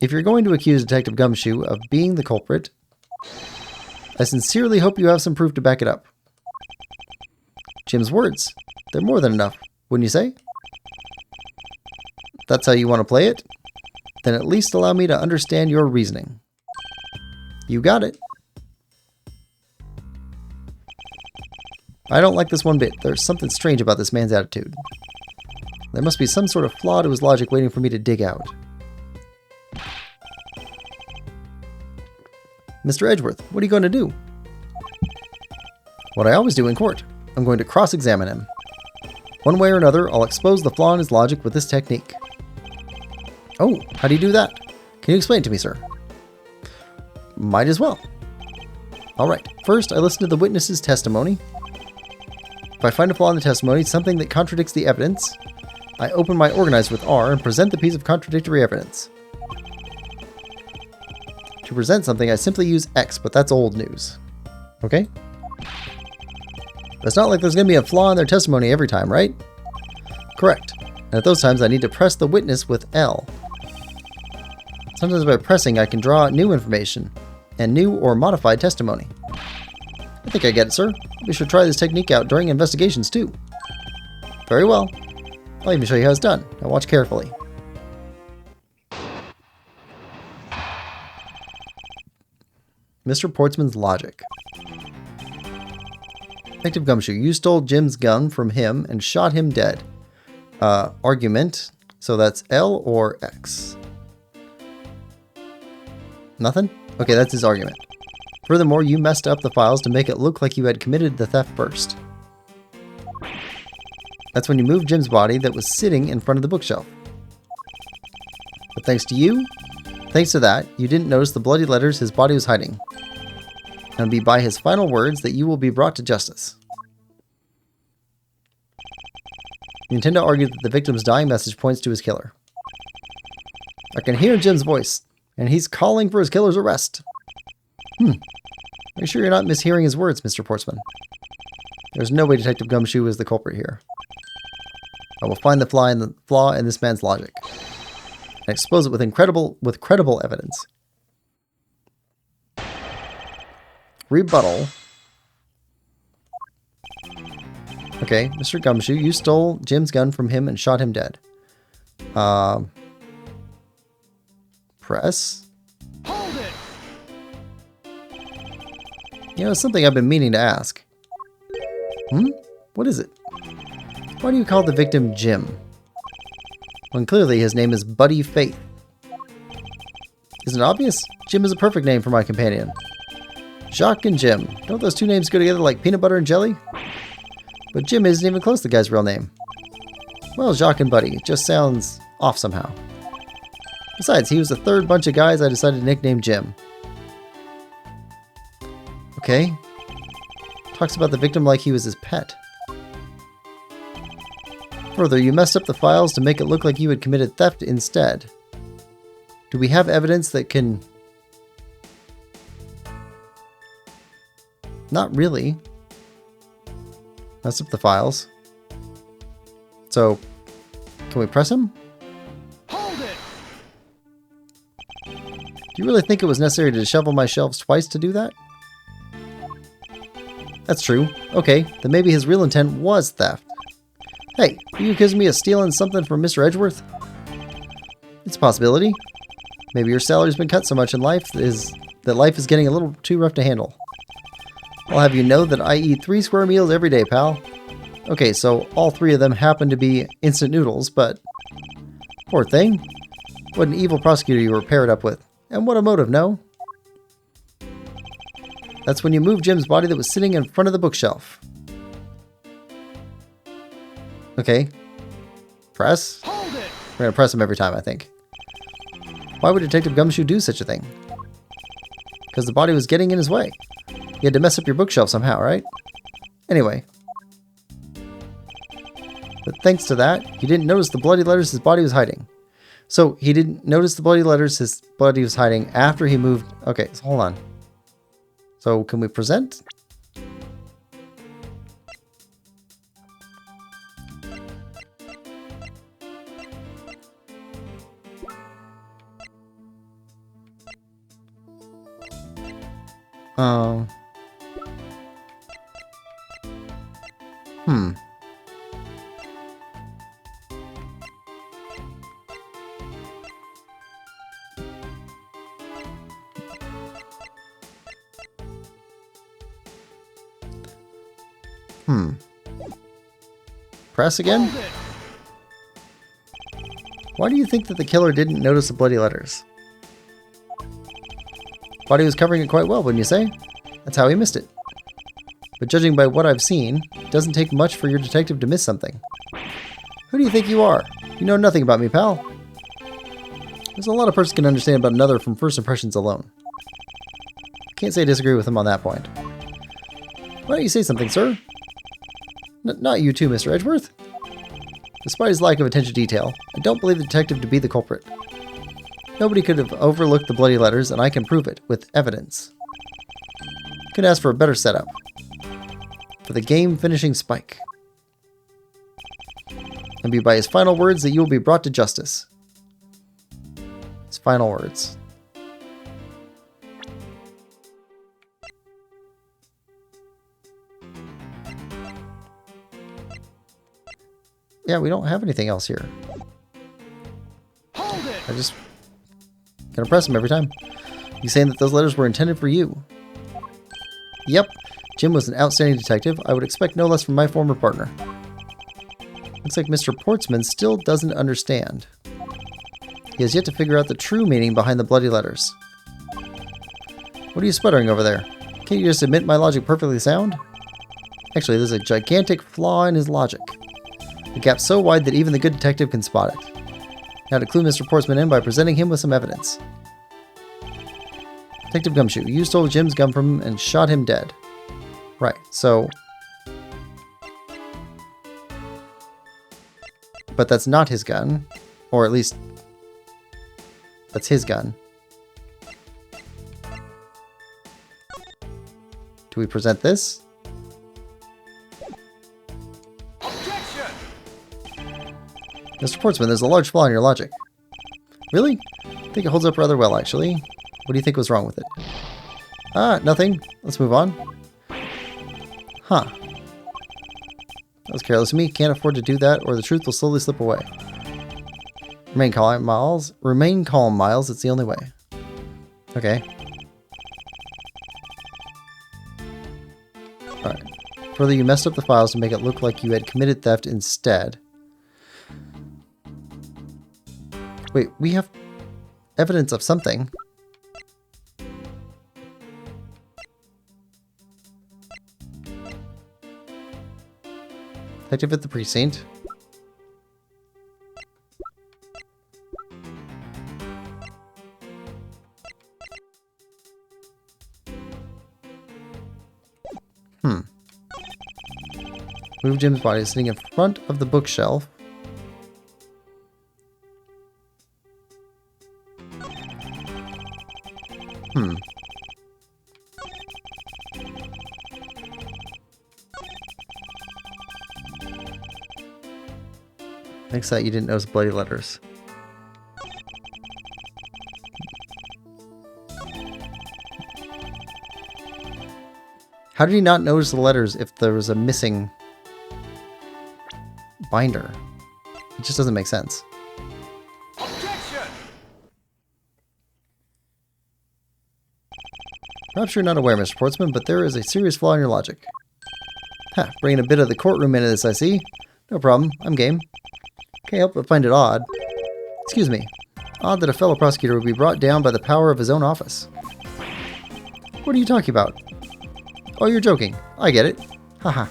If you're going to accuse Detective Gumshoe of being the culprit, I sincerely hope you have some proof to back it up. Jim's words, they're more than enough, wouldn't you say? That's how you want to play it? Then at least allow me to understand your reasoning. You got it. I don't like this one bit. There's something strange about this man's attitude. There must be some sort of flaw to his logic waiting for me to dig out. Mr. Edgeworth, what are you going to do? What I always do in court. I'm going to cross-examine him. One way or another, I'll expose the flaw in his logic with this technique. Oh, how do you do that? Can you explain it to me, sir? Might as well. Alright, first I listen to the witness's testimony. If I find a flaw in the testimony, something that contradicts the evidence, I open my organizer with R and present the piece of contradictory evidence. To present something, I simply use X, but that's old news. Okay? But it's not like there's going to be a flaw in their testimony every time, right? Correct. And at those times, I need to press the witness with L. Sometimes by pressing, I can draw out new information and new or modified testimony. I think I get it, sir. We should try this technique out during investigations, too. Very well. I'll even show you how it's done. Now watch carefully. Mr. Portsman's logic. Detective Gumshoe, you stole Jim's gun from him and shot him dead. Argument. So that's L or X? Nothing? Okay, that's his argument. Furthermore, you messed up the files to make it look like you had committed the theft first. That's when you moved Jim's body that was sitting in front of the bookshelf. But thanks to that, you didn't notice the bloody letters his body was hiding. And it'll be by his final words that you will be brought to justice. Nintendo argued that the victim's dying message points to his killer. I can hear Jim's voice, and he's calling for his killer's arrest. Are you sure you're not mishearing his words, Mr. Portsman? There's no way Detective Gumshoe is the culprit here. I will find the flaw in this man's logic and expose it with credible evidence. Rebuttal. Okay, Mr. Gumshoe, you stole Jim's gun from him and shot him dead. Press. Hold it! You know, something I've been meaning to ask. What is it? Why do you call the victim Jim, when clearly his name is Buddy Faith? Isn't it obvious? Jim is a perfect name for my companion. Jacques and Jim. Don't those two names go together like peanut butter and jelly? But Jim isn't even close to the guy's real name. Well, Jacques and Buddy. It just sounds off somehow. Besides, he was the third bunch of guys I decided to nickname Jim. Okay. Talks about the victim like he was his pet. Further, you messed up the files to make it look like you had committed theft instead. Do we have evidence that can... Not really. Mess up the files. So, can we press him? Hold it! Do you really think it was necessary to shovel my shelves twice to do that? That's true. Okay, then maybe his real intent was theft. Hey, are you accusing me of stealing something from Mr. Edgeworth? It's a possibility. Maybe your salary's been cut so much in life that life is getting a little too rough to handle. I'll have you know that I eat 3 square meals every day, pal. Okay, so all 3 of them happen to be instant noodles, but... Poor thing. What an evil prosecutor you were paired up with. And what a motive, no? That's when you moved Jim's body that was sitting in front of the bookshelf. Okay. Press? Hold it! We're gonna press him every time, I think. Why would Detective Gumshoe do such a thing? Because the body was getting in his way. You had to mess up your bookshelf somehow, right? Anyway. But thanks to that, he didn't notice the bloody letters his body was hiding. So he didn't notice the bloody letters his body was hiding after he moved... Okay, so hold on. So can we present? Press again? Why do you think that the killer didn't notice the bloody letters? Body was covering it quite well, wouldn't you say? That's how he missed it. But judging by what I've seen, it doesn't take much for your detective to miss something. Who do you think you are? You know nothing about me, pal. There's a lot a person can understand about another from first impressions alone. Can't say I disagree with him on that point. Why don't you say something, sir? Not you too, Mr. Edgeworth. Despite his lack of attention to detail, I don't believe the detective to be the culprit. Nobody could have overlooked the bloody letters, and I can prove it with evidence. Couldn't ask for a better setup. For the game-finishing spike. And be by his final words that you will be brought to justice. His final words. Yeah, we don't have anything else here. Hold it! I just gonna press him every time. You saying that those letters were intended for you? Yep. Jim was an outstanding detective. I would expect no less from my former partner. Looks like Mr. Portsman still doesn't understand. He has yet to figure out the true meaning behind the bloody letters. What are you sputtering over there? Can't you just admit my logic perfectly sound? Actually, there's a gigantic flaw in his logic. The gap's so wide that even the good detective can spot it. Now to clue Mr. Portsman in by presenting him with some evidence. Detective Gumshoe, you stole Jim's gun from him and shot him dead. Right, so... But that's not his gun. Or at least... That's his gun. Do we present this? Objection! Mr. Portsman, there's a large flaw in your logic. Really? I think it holds up rather well, actually. What do you think was wrong with it? Ah, nothing. Let's move on. Huh. That was careless of me. Can't afford to do that, or the truth will slowly slip away. Remain calm, Miles. Remain calm, Miles. It's the only way. Okay. Alright. Further, you messed up the files to make it look like you had committed theft instead. Wait, we have evidence of something. Detective at the precinct. Move Jim's body sitting in front of the bookshelf. Thanks that you didn't notice bloody letters. How did he not notice the letters if there was a missing binder? It just doesn't make sense. Objection! Perhaps you're not aware, Mr. Portsman, but there is a serious flaw in your logic. Ha, bringing a bit of the courtroom into this, I see. No problem, I'm game. Can't help but find it odd. Excuse me. Odd that a fellow prosecutor would be brought down by the power of his own office. What are you talking about? Oh, you're joking. I get it. Haha.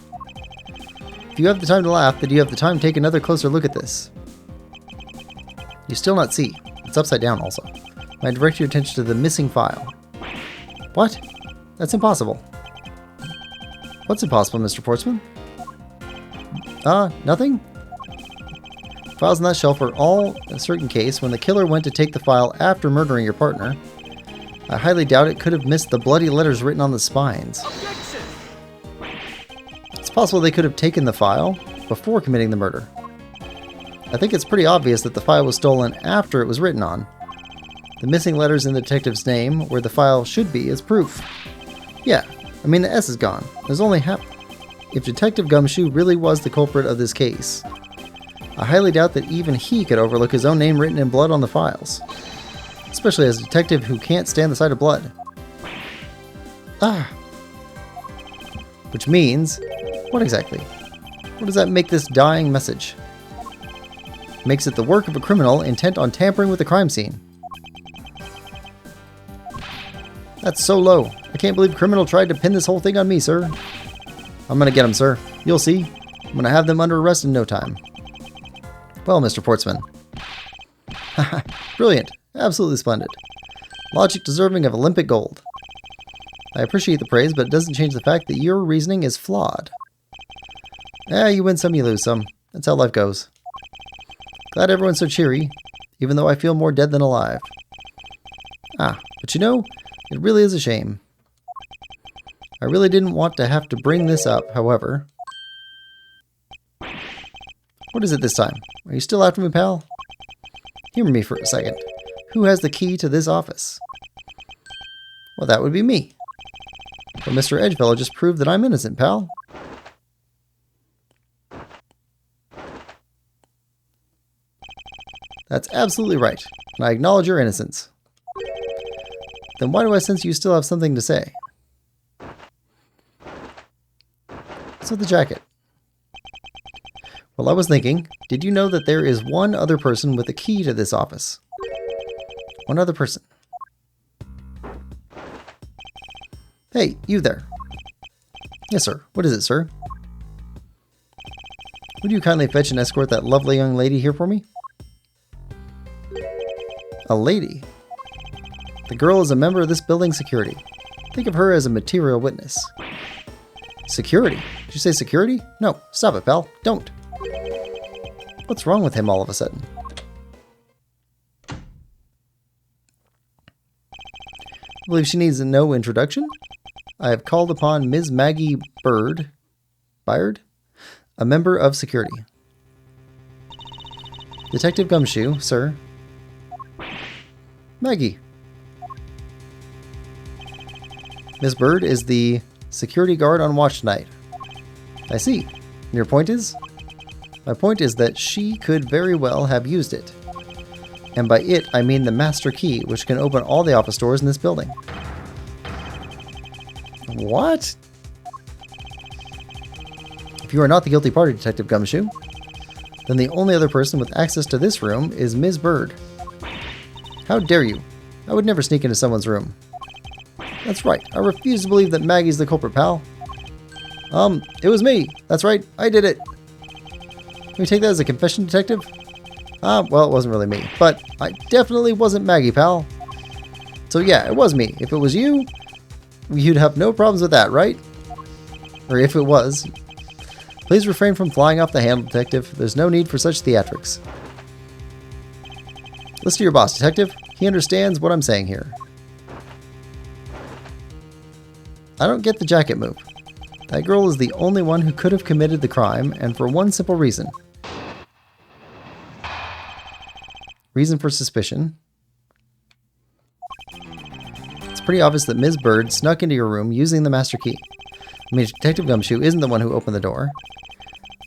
If you have the time to laugh, then you have the time to take another closer look at this. You still not see. It's upside down also. I direct your attention to the missing file. What? That's impossible. What's impossible, Mr. Portsman? Nothing? Files on that shelf are all a certain case. When the killer went to take the file after murdering your partner, I highly doubt it could have missed the bloody letters written on the spines. Objection! It's possible they could have taken the file before committing the murder. I think it's pretty obvious that the file was stolen after it was written on. The missing letters in the detective's name, where the file should be, is proof. Yeah, I mean the S is gone. There's only half. If Detective Gumshoe really was the culprit of this case, I highly doubt that even he could overlook his own name written in blood on the files. Especially as a detective who can't stand the sight of blood. Which means, what exactly? What does that make this dying message? Makes it the work of a criminal intent on tampering with the crime scene. That's so low. I can't believe a criminal tried to pin this whole thing on me, sir. I'm gonna get him, sir. You'll see. I'm gonna have them under arrest in no time. Well, Mr. Portsman. Brilliant. Absolutely splendid. Logic deserving of Olympic gold. I appreciate the praise, but it doesn't change the fact that your reasoning is flawed. You win some, you lose some. That's how life goes. Glad everyone's so cheery, even though I feel more dead than alive. But you know, it really is a shame. I really didn't want to have to bring this up, however. What is it this time? Are you still after me, pal? Humor me for a second. Who has the key to this office? Well, that would be me. But Mr. Edgefellow just proved that I'm innocent, pal. That's absolutely right, and I acknowledge your innocence. Then why do I sense you still have something to say? What's with the jacket? Well, I was thinking, did you know that there is one other person with a key to this office? One other person. Hey, you there. Yes, sir. What is it, sir? Would you kindly fetch and escort that lovely young lady here for me? A lady? The girl is a member of this building's security. Think of her as a material witness. Security? Did you say security? No, stop it, pal. Don't. What's wrong with him all of a sudden? I believe she needs no introduction. I have called upon Ms. Maggie Byard, a member of security. Detective Gumshoe, sir. Maggie. Miss Bird is the security guard on watch tonight. I see. And your point is? My point is that she could very well have used it. And by it, I mean the master key, which can open all the office doors in this building. What? If you are not the guilty party, Detective Gumshoe, then the only other person with access to this room is Ms. Bird. How dare you? I would never sneak into someone's room. That's right. I refuse to believe that Maggie's the culprit, pal. It was me. That's right. I did it. Can we take that as a confession, Detective? Well, it wasn't really me, but I definitely wasn't Maggie, pal. So yeah, it was me. If it was you, you'd have no problems with that, right? Or if it was. Please refrain from flying off the handle, Detective. There's no need for such theatrics. Listen to your boss, Detective. He understands what I'm saying here. I don't get the jacket move. That girl is the only one who could have committed the crime, and for one simple reason. Reason for suspicion. It's pretty obvious that Ms. Bird snuck into your room using the master key. I mean, Detective Gumshoe isn't the one who opened the door.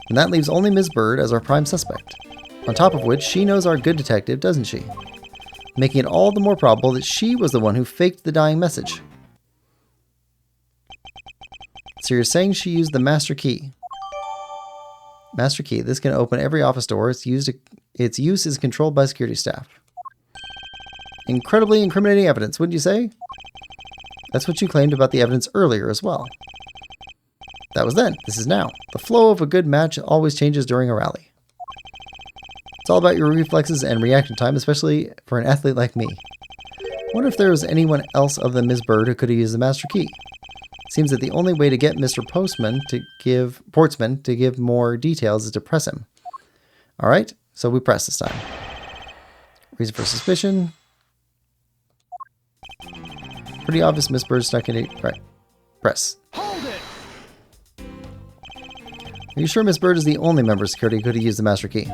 And that leaves only Ms. Bird as our prime suspect. On top of which, she knows our good detective, doesn't she? Making it all the more probable that she was the one who faked the dying message. So you're saying she used the master key. Master key. This can open every office door. Its use is controlled by security staff. Incredibly incriminating evidence, wouldn't you say? That's what you claimed about the evidence earlier as well. That was then. This is now. The flow of a good match always changes during a rally. It's all about your reflexes and reaction time, especially for an athlete like me. I wonder if there was anyone else other than Ms. Bird who could have used the master key. Seems that the only way to get Mr. Portsman to give more details is to press him. Alright, so we press this time. Reason for suspicion. Pretty obvious Miss Bird stuck in it. Right. Press. Hold it! Are you sure Miss Bird is the only member of security who could have used the master key?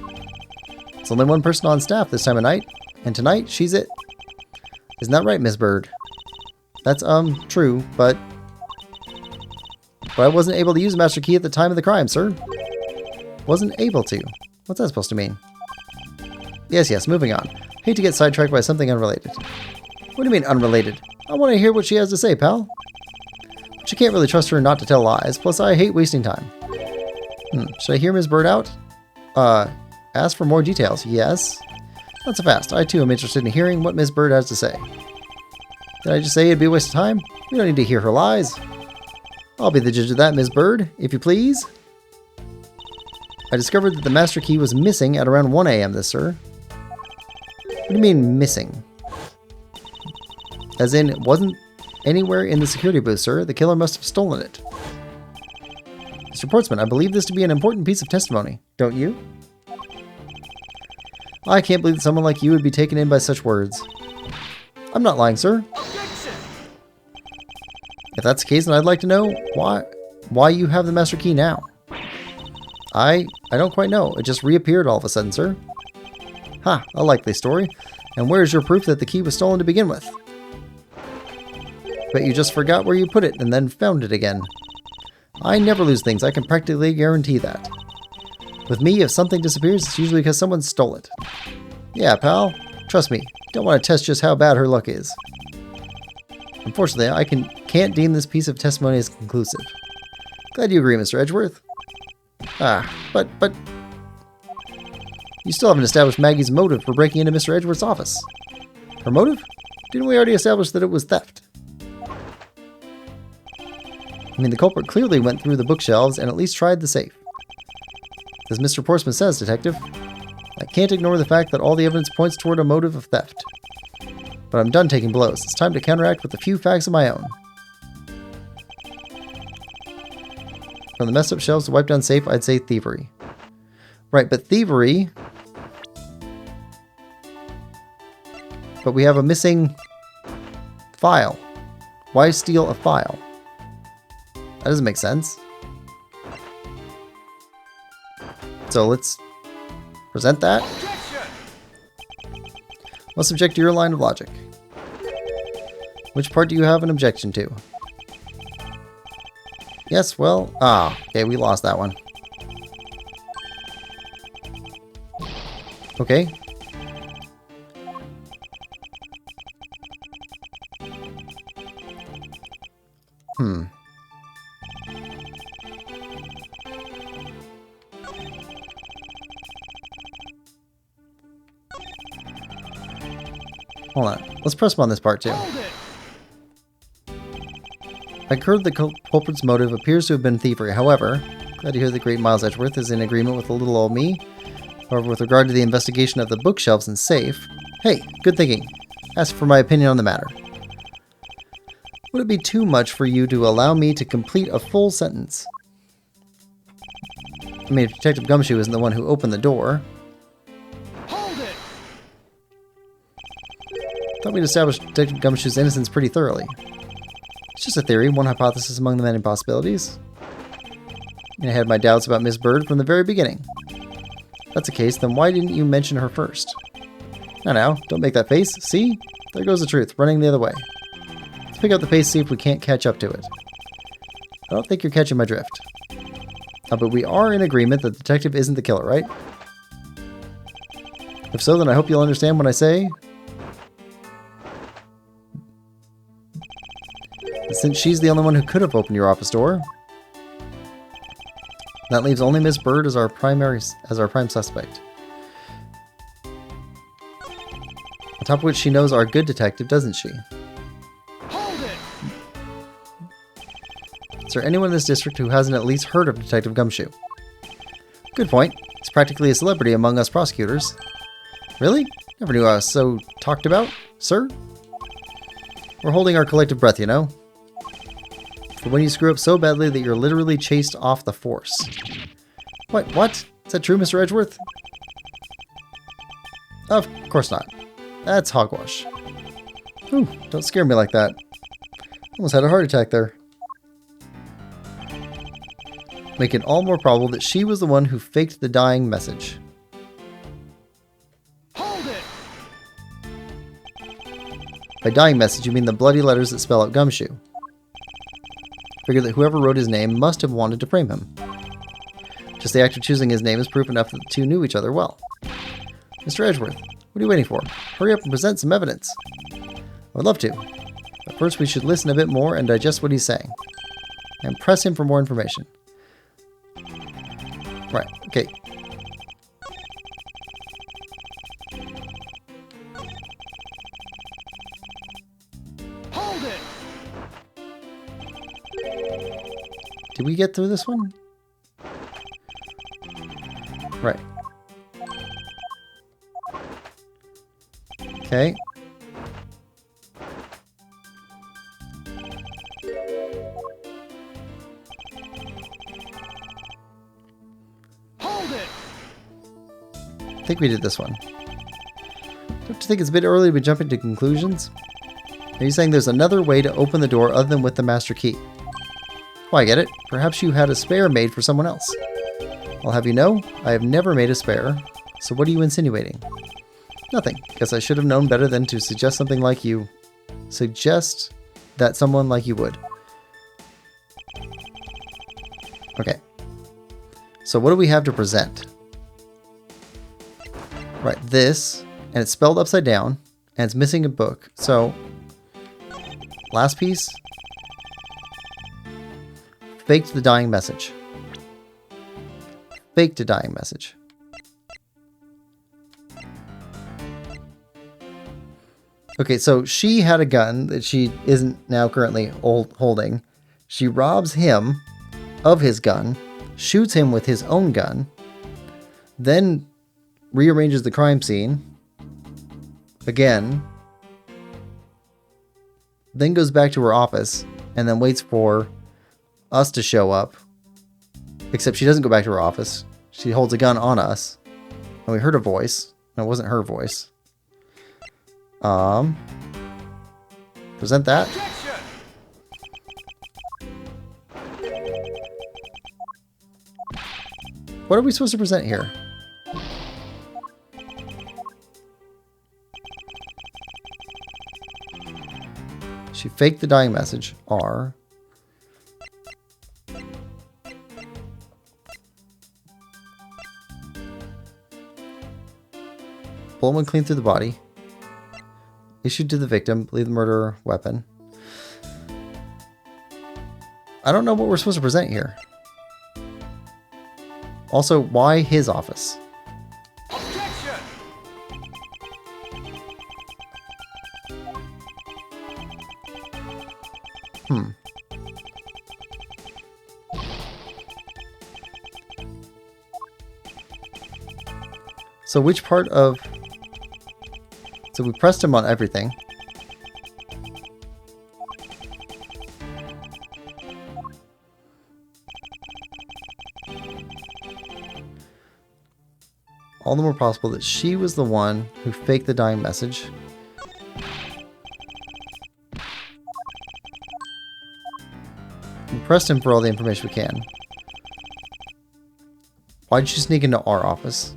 There's only one person on staff this time of night, and tonight she's it. Isn't that right, Miss Bird? That's true, but I wasn't able to use the master key at the time of the crime, sir. Wasn't able to. What's that supposed to mean? Yes, moving on. Hate to get sidetracked by something unrelated. What do you mean unrelated? I want to hear what she has to say, pal. But you can't really trust her not to tell lies, plus I hate wasting time. Should I hear Ms. Bird out? Ask for more details. Yes. Not so fast. I too am interested in hearing what Ms. Bird has to say. Did I just say it'd be a waste of time? We don't need to hear her lies. I'll be the judge of that, Ms. Bird, if you please. I discovered that the master key was missing at around 1 a.m. this, sir. What do you mean, missing? As in, it wasn't anywhere in the security booth, sir. The killer must have stolen it. Mr. Portsman, I believe this to be an important piece of testimony. Don't you? I can't believe that someone like you would be taken in by such words. I'm not lying, sir. Objection! If that's the case, then I'd like to know why you have the master key now. I don't quite know. It just reappeared all of a sudden, sir. Ha, a likely story. And where's your proof that the key was stolen to begin with? But you just forgot where you put it and then found it again. I never lose things, I can practically guarantee that. With me, if something disappears, it's usually because someone stole it. Yeah, pal. Trust me, don't want to test just how bad her luck is. Unfortunately, I can't deem this piece of testimony as conclusive. Glad you agree, Mr. Edgeworth. But... You still haven't established Maggie's motive for breaking into Mr. Edgeworth's office. Her motive? Didn't we already establish that it was theft? I mean, the culprit clearly went through the bookshelves and at least tried the safe. As Mr. Portsmouth says, Detective, I can't ignore the fact that all the evidence points toward a motive of theft. But I'm done taking blows. It's time to counteract with a few facts of my own. From the messed up shelves to wiped down safe, I'd say thievery. Right, but thievery... But we have a missing file. Why steal a file? That doesn't make sense. So let's present that. Must object to your line of logic. Which part do you have an objection to? Yes, well... okay, we lost that one. Okay. Hold on. Let's press him on this part too. I heard the culprit's motive appears to have been thievery. However, glad to hear that great Miles Edgeworth is in agreement with the little old me. However, with regard to the investigation of the bookshelves and safe... Hey, good thinking. Ask for my opinion on the matter. Would it be too much for you to allow me to complete a full sentence? I mean, if Detective Gumshoe isn't the one who opened the door... Thought we'd established Detective Gumshoe's innocence pretty thoroughly. It's just a theory, one hypothesis among the many possibilities. I had my doubts about Miss Bird from the very beginning. If that's the case, then why didn't you mention her first? Now, don't make that face. See? There goes the truth, running the other way. Let's pick up the pace, see if we can't catch up to it. I don't think you're catching my drift. But we are in agreement that the detective isn't the killer, right? If so, then I hope you'll understand when I say... Since she's the only one who could have opened your office door, that leaves only Miss Bird as our prime suspect. On top of which she knows our good detective, doesn't she? Hold it! Is there anyone in this district who hasn't at least heard of Detective Gumshoe? Good point. He's practically a celebrity among us prosecutors. Really? Never knew I was so talked about, sir? We're holding our collective breath, you know? For when you screw up so badly that you're literally chased off the force. What? Is that true, Mr. Edgeworth? Of course not. That's hogwash. Ooh, don't scare me like that. Almost had a heart attack there. Make it all more probable that she was the one who faked the dying message. Hold it! By dying message, you mean the bloody letters that spell out Gumshoe. Figure that whoever wrote his name must have wanted to frame him. Just the act of choosing his name is proof enough that the two knew each other well. Mr. Edgeworth, what are you waiting for? Hurry up and present some evidence. I would love to. But first we should listen a bit more and digest what he's saying. And press him for more information. Right, okay. Hold it! Did we get through this one? Right. Okay. Hold it! I think we did this one. Don't you think it's a bit early to be jumping to conclusions? Are you saying there's another way to open the door other than with the master key? Well, I get it. Perhaps you had a spare made for someone else. I'll have you know, I have never made a spare. So what are you insinuating? Nothing. Guess I should have known better than to suggest something like you. Suggest that someone like you would. Okay. So what do we have to present? Right, this, and it's spelled upside down, and it's missing a book. So, last piece. faked the dying message. Faked a dying message. Okay, so she had a gun that she isn't now currently holding. She robs him of his gun, shoots him with his own gun, then rearranges the crime scene again, then goes back to her office, and then waits for us to show up. Except she doesn't go back to her office. She holds a gun on us, and we heard a voice. No, it wasn't her voice. Present that. What are we supposed to present here? She faked the dying message. R. Bullet wound clean through the body. Issued to the victim. Believe the murderer weapon. I don't know what we're supposed to present here. Also, why his office? Objection! So which part of... So we pressed him on everything. All the more possible that she was the one who faked the dying message. We pressed him for all the information we can. Why'd she sneak into our office?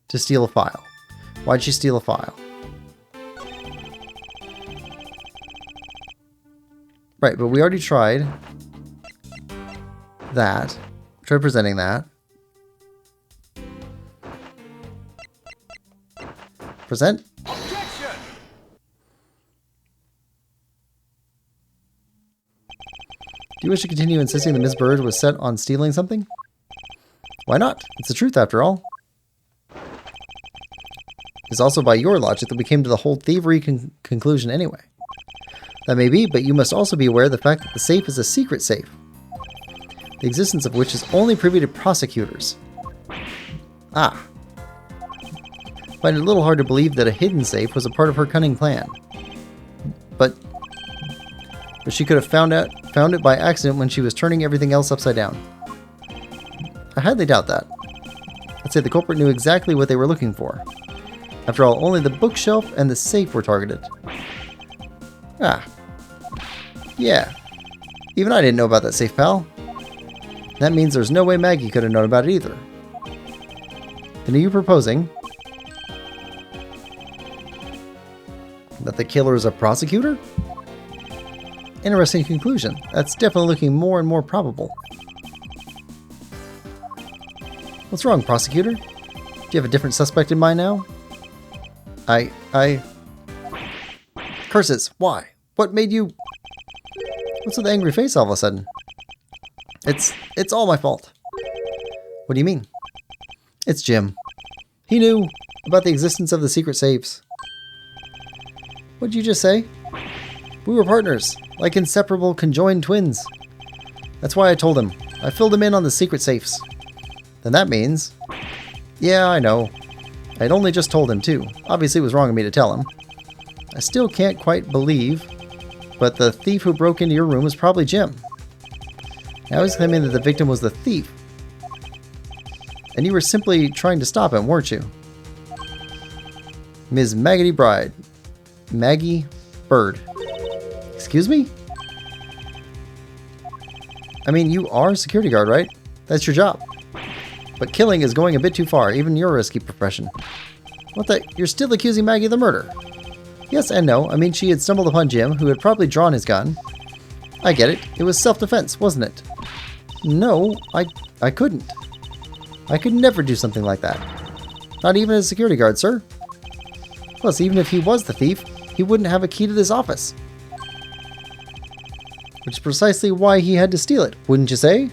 To steal a file. Why'd she steal a file? Right, but we already tried that. Tried presenting that. Present. Objection! Do you wish to continue insisting that Miss Bird was set on stealing something? Why not? It's the truth after all. It's also by your logic that we came to the whole thievery conclusion anyway. That may be, but you must also be aware of the fact that the safe is a secret safe, the existence of which is only privy to prosecutors. Ah. Find it a little hard to believe that a hidden safe was a part of her cunning plan. But she could have found it by accident when she was turning everything else upside down. I highly doubt that. I'd say the culprit knew exactly what they were looking for. After all, only the bookshelf and the safe were targeted. Ah. Yeah. Even I didn't know about that safe, pal. That means there's no way Maggie could have known about it either. Then are you proposing that the killer is a prosecutor? Interesting conclusion. That's definitely looking more and more probable. What's wrong, prosecutor? Do you have a different suspect in mind now? Curses, why? What made you... What's with the angry face all of a sudden? It's all my fault. What do you mean? It's Jim. He knew about the existence of the secret safes. What did you just say? We were partners, like inseparable conjoined twins. That's why I told him. I filled him in on the secret safes. Then that means... Yeah, I know. I'd only just told him too. Obviously it was wrong of me to tell him. I still can't quite believe, but the thief who broke into your room was probably Jim. Now he's claiming that the victim was the thief. And you were simply trying to stop him, weren't you? Ms. Maggie Bride. Maggie Bird. Excuse me? I mean, you are a security guard, right? That's your job. But killing is going a bit too far, even your risky profession. What the? You're still accusing Maggie of the murder? Yes and no. I mean, she had stumbled upon Jim, who had probably drawn his gun. I get it. It was self-defense, wasn't it? No, I couldn't. I could never do something like that. Not even as a security guard, sir. Plus, even if he was the thief, he wouldn't have a key to this office. Which is precisely why he had to steal it, wouldn't you say?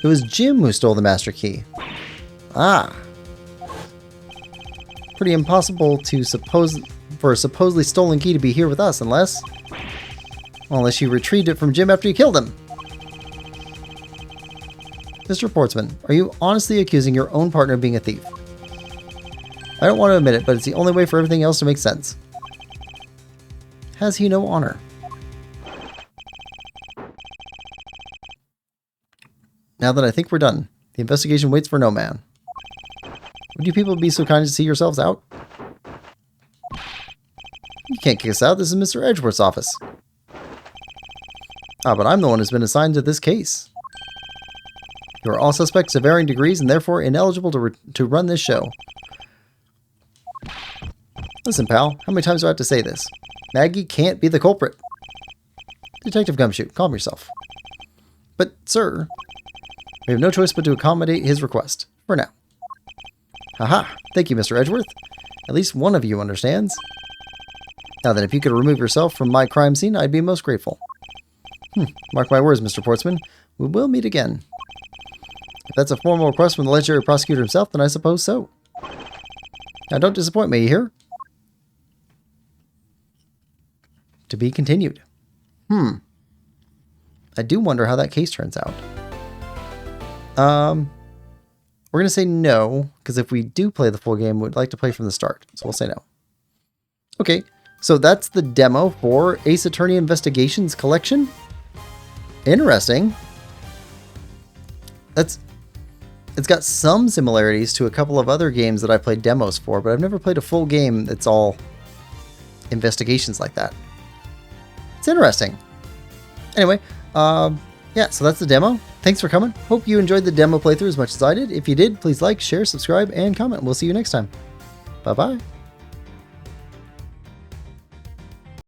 It was Jim who stole the master key. Ah. Pretty impossible for a supposedly stolen key to be here with us, unless you retrieved it from Jim after you killed him. Mr. Portsman, are you honestly accusing your own partner of being a thief? I don't want to admit it, but it's the only way for everything else to make sense. Has he no honor? Now that I think we're done, the investigation waits for no man. Would you people be so kind as to see yourselves out? You can't kick us out. This is Mr. Edgeworth's office. Ah, but I'm the one who's been assigned to this case. You are all suspects of varying degrees and therefore ineligible to run this show. Listen, pal, how many times do I have to say this? Maggie can't be the culprit. Detective Gumshoe, calm yourself. But, sir, we have no choice but to accommodate his request. For now. Haha, thank you, Mr. Edgeworth. At least one of you understands. Now then, if you could remove yourself from my crime scene, I'd be most grateful. Mark my words, Mr. Portsman. We will meet again. If that's a formal request from the legendary prosecutor himself, then I suppose so. Now don't disappoint me, you hear? To be continued. I do wonder how that case turns out. We're going to say no, because if we do play the full game, we'd like to play from the start. So we'll say no. Okay, so that's the demo for Ace Attorney Investigations Collection. Interesting. It's got some similarities to a couple of other games that I played demos for, but I've never played a full game that's all investigations like that. It's interesting. Anyway, yeah, so that's the demo. Thanks for coming. Hope you enjoyed the demo playthrough as much as I did. If you did, please like, share, subscribe, and comment. We'll see you next time. Bye-bye.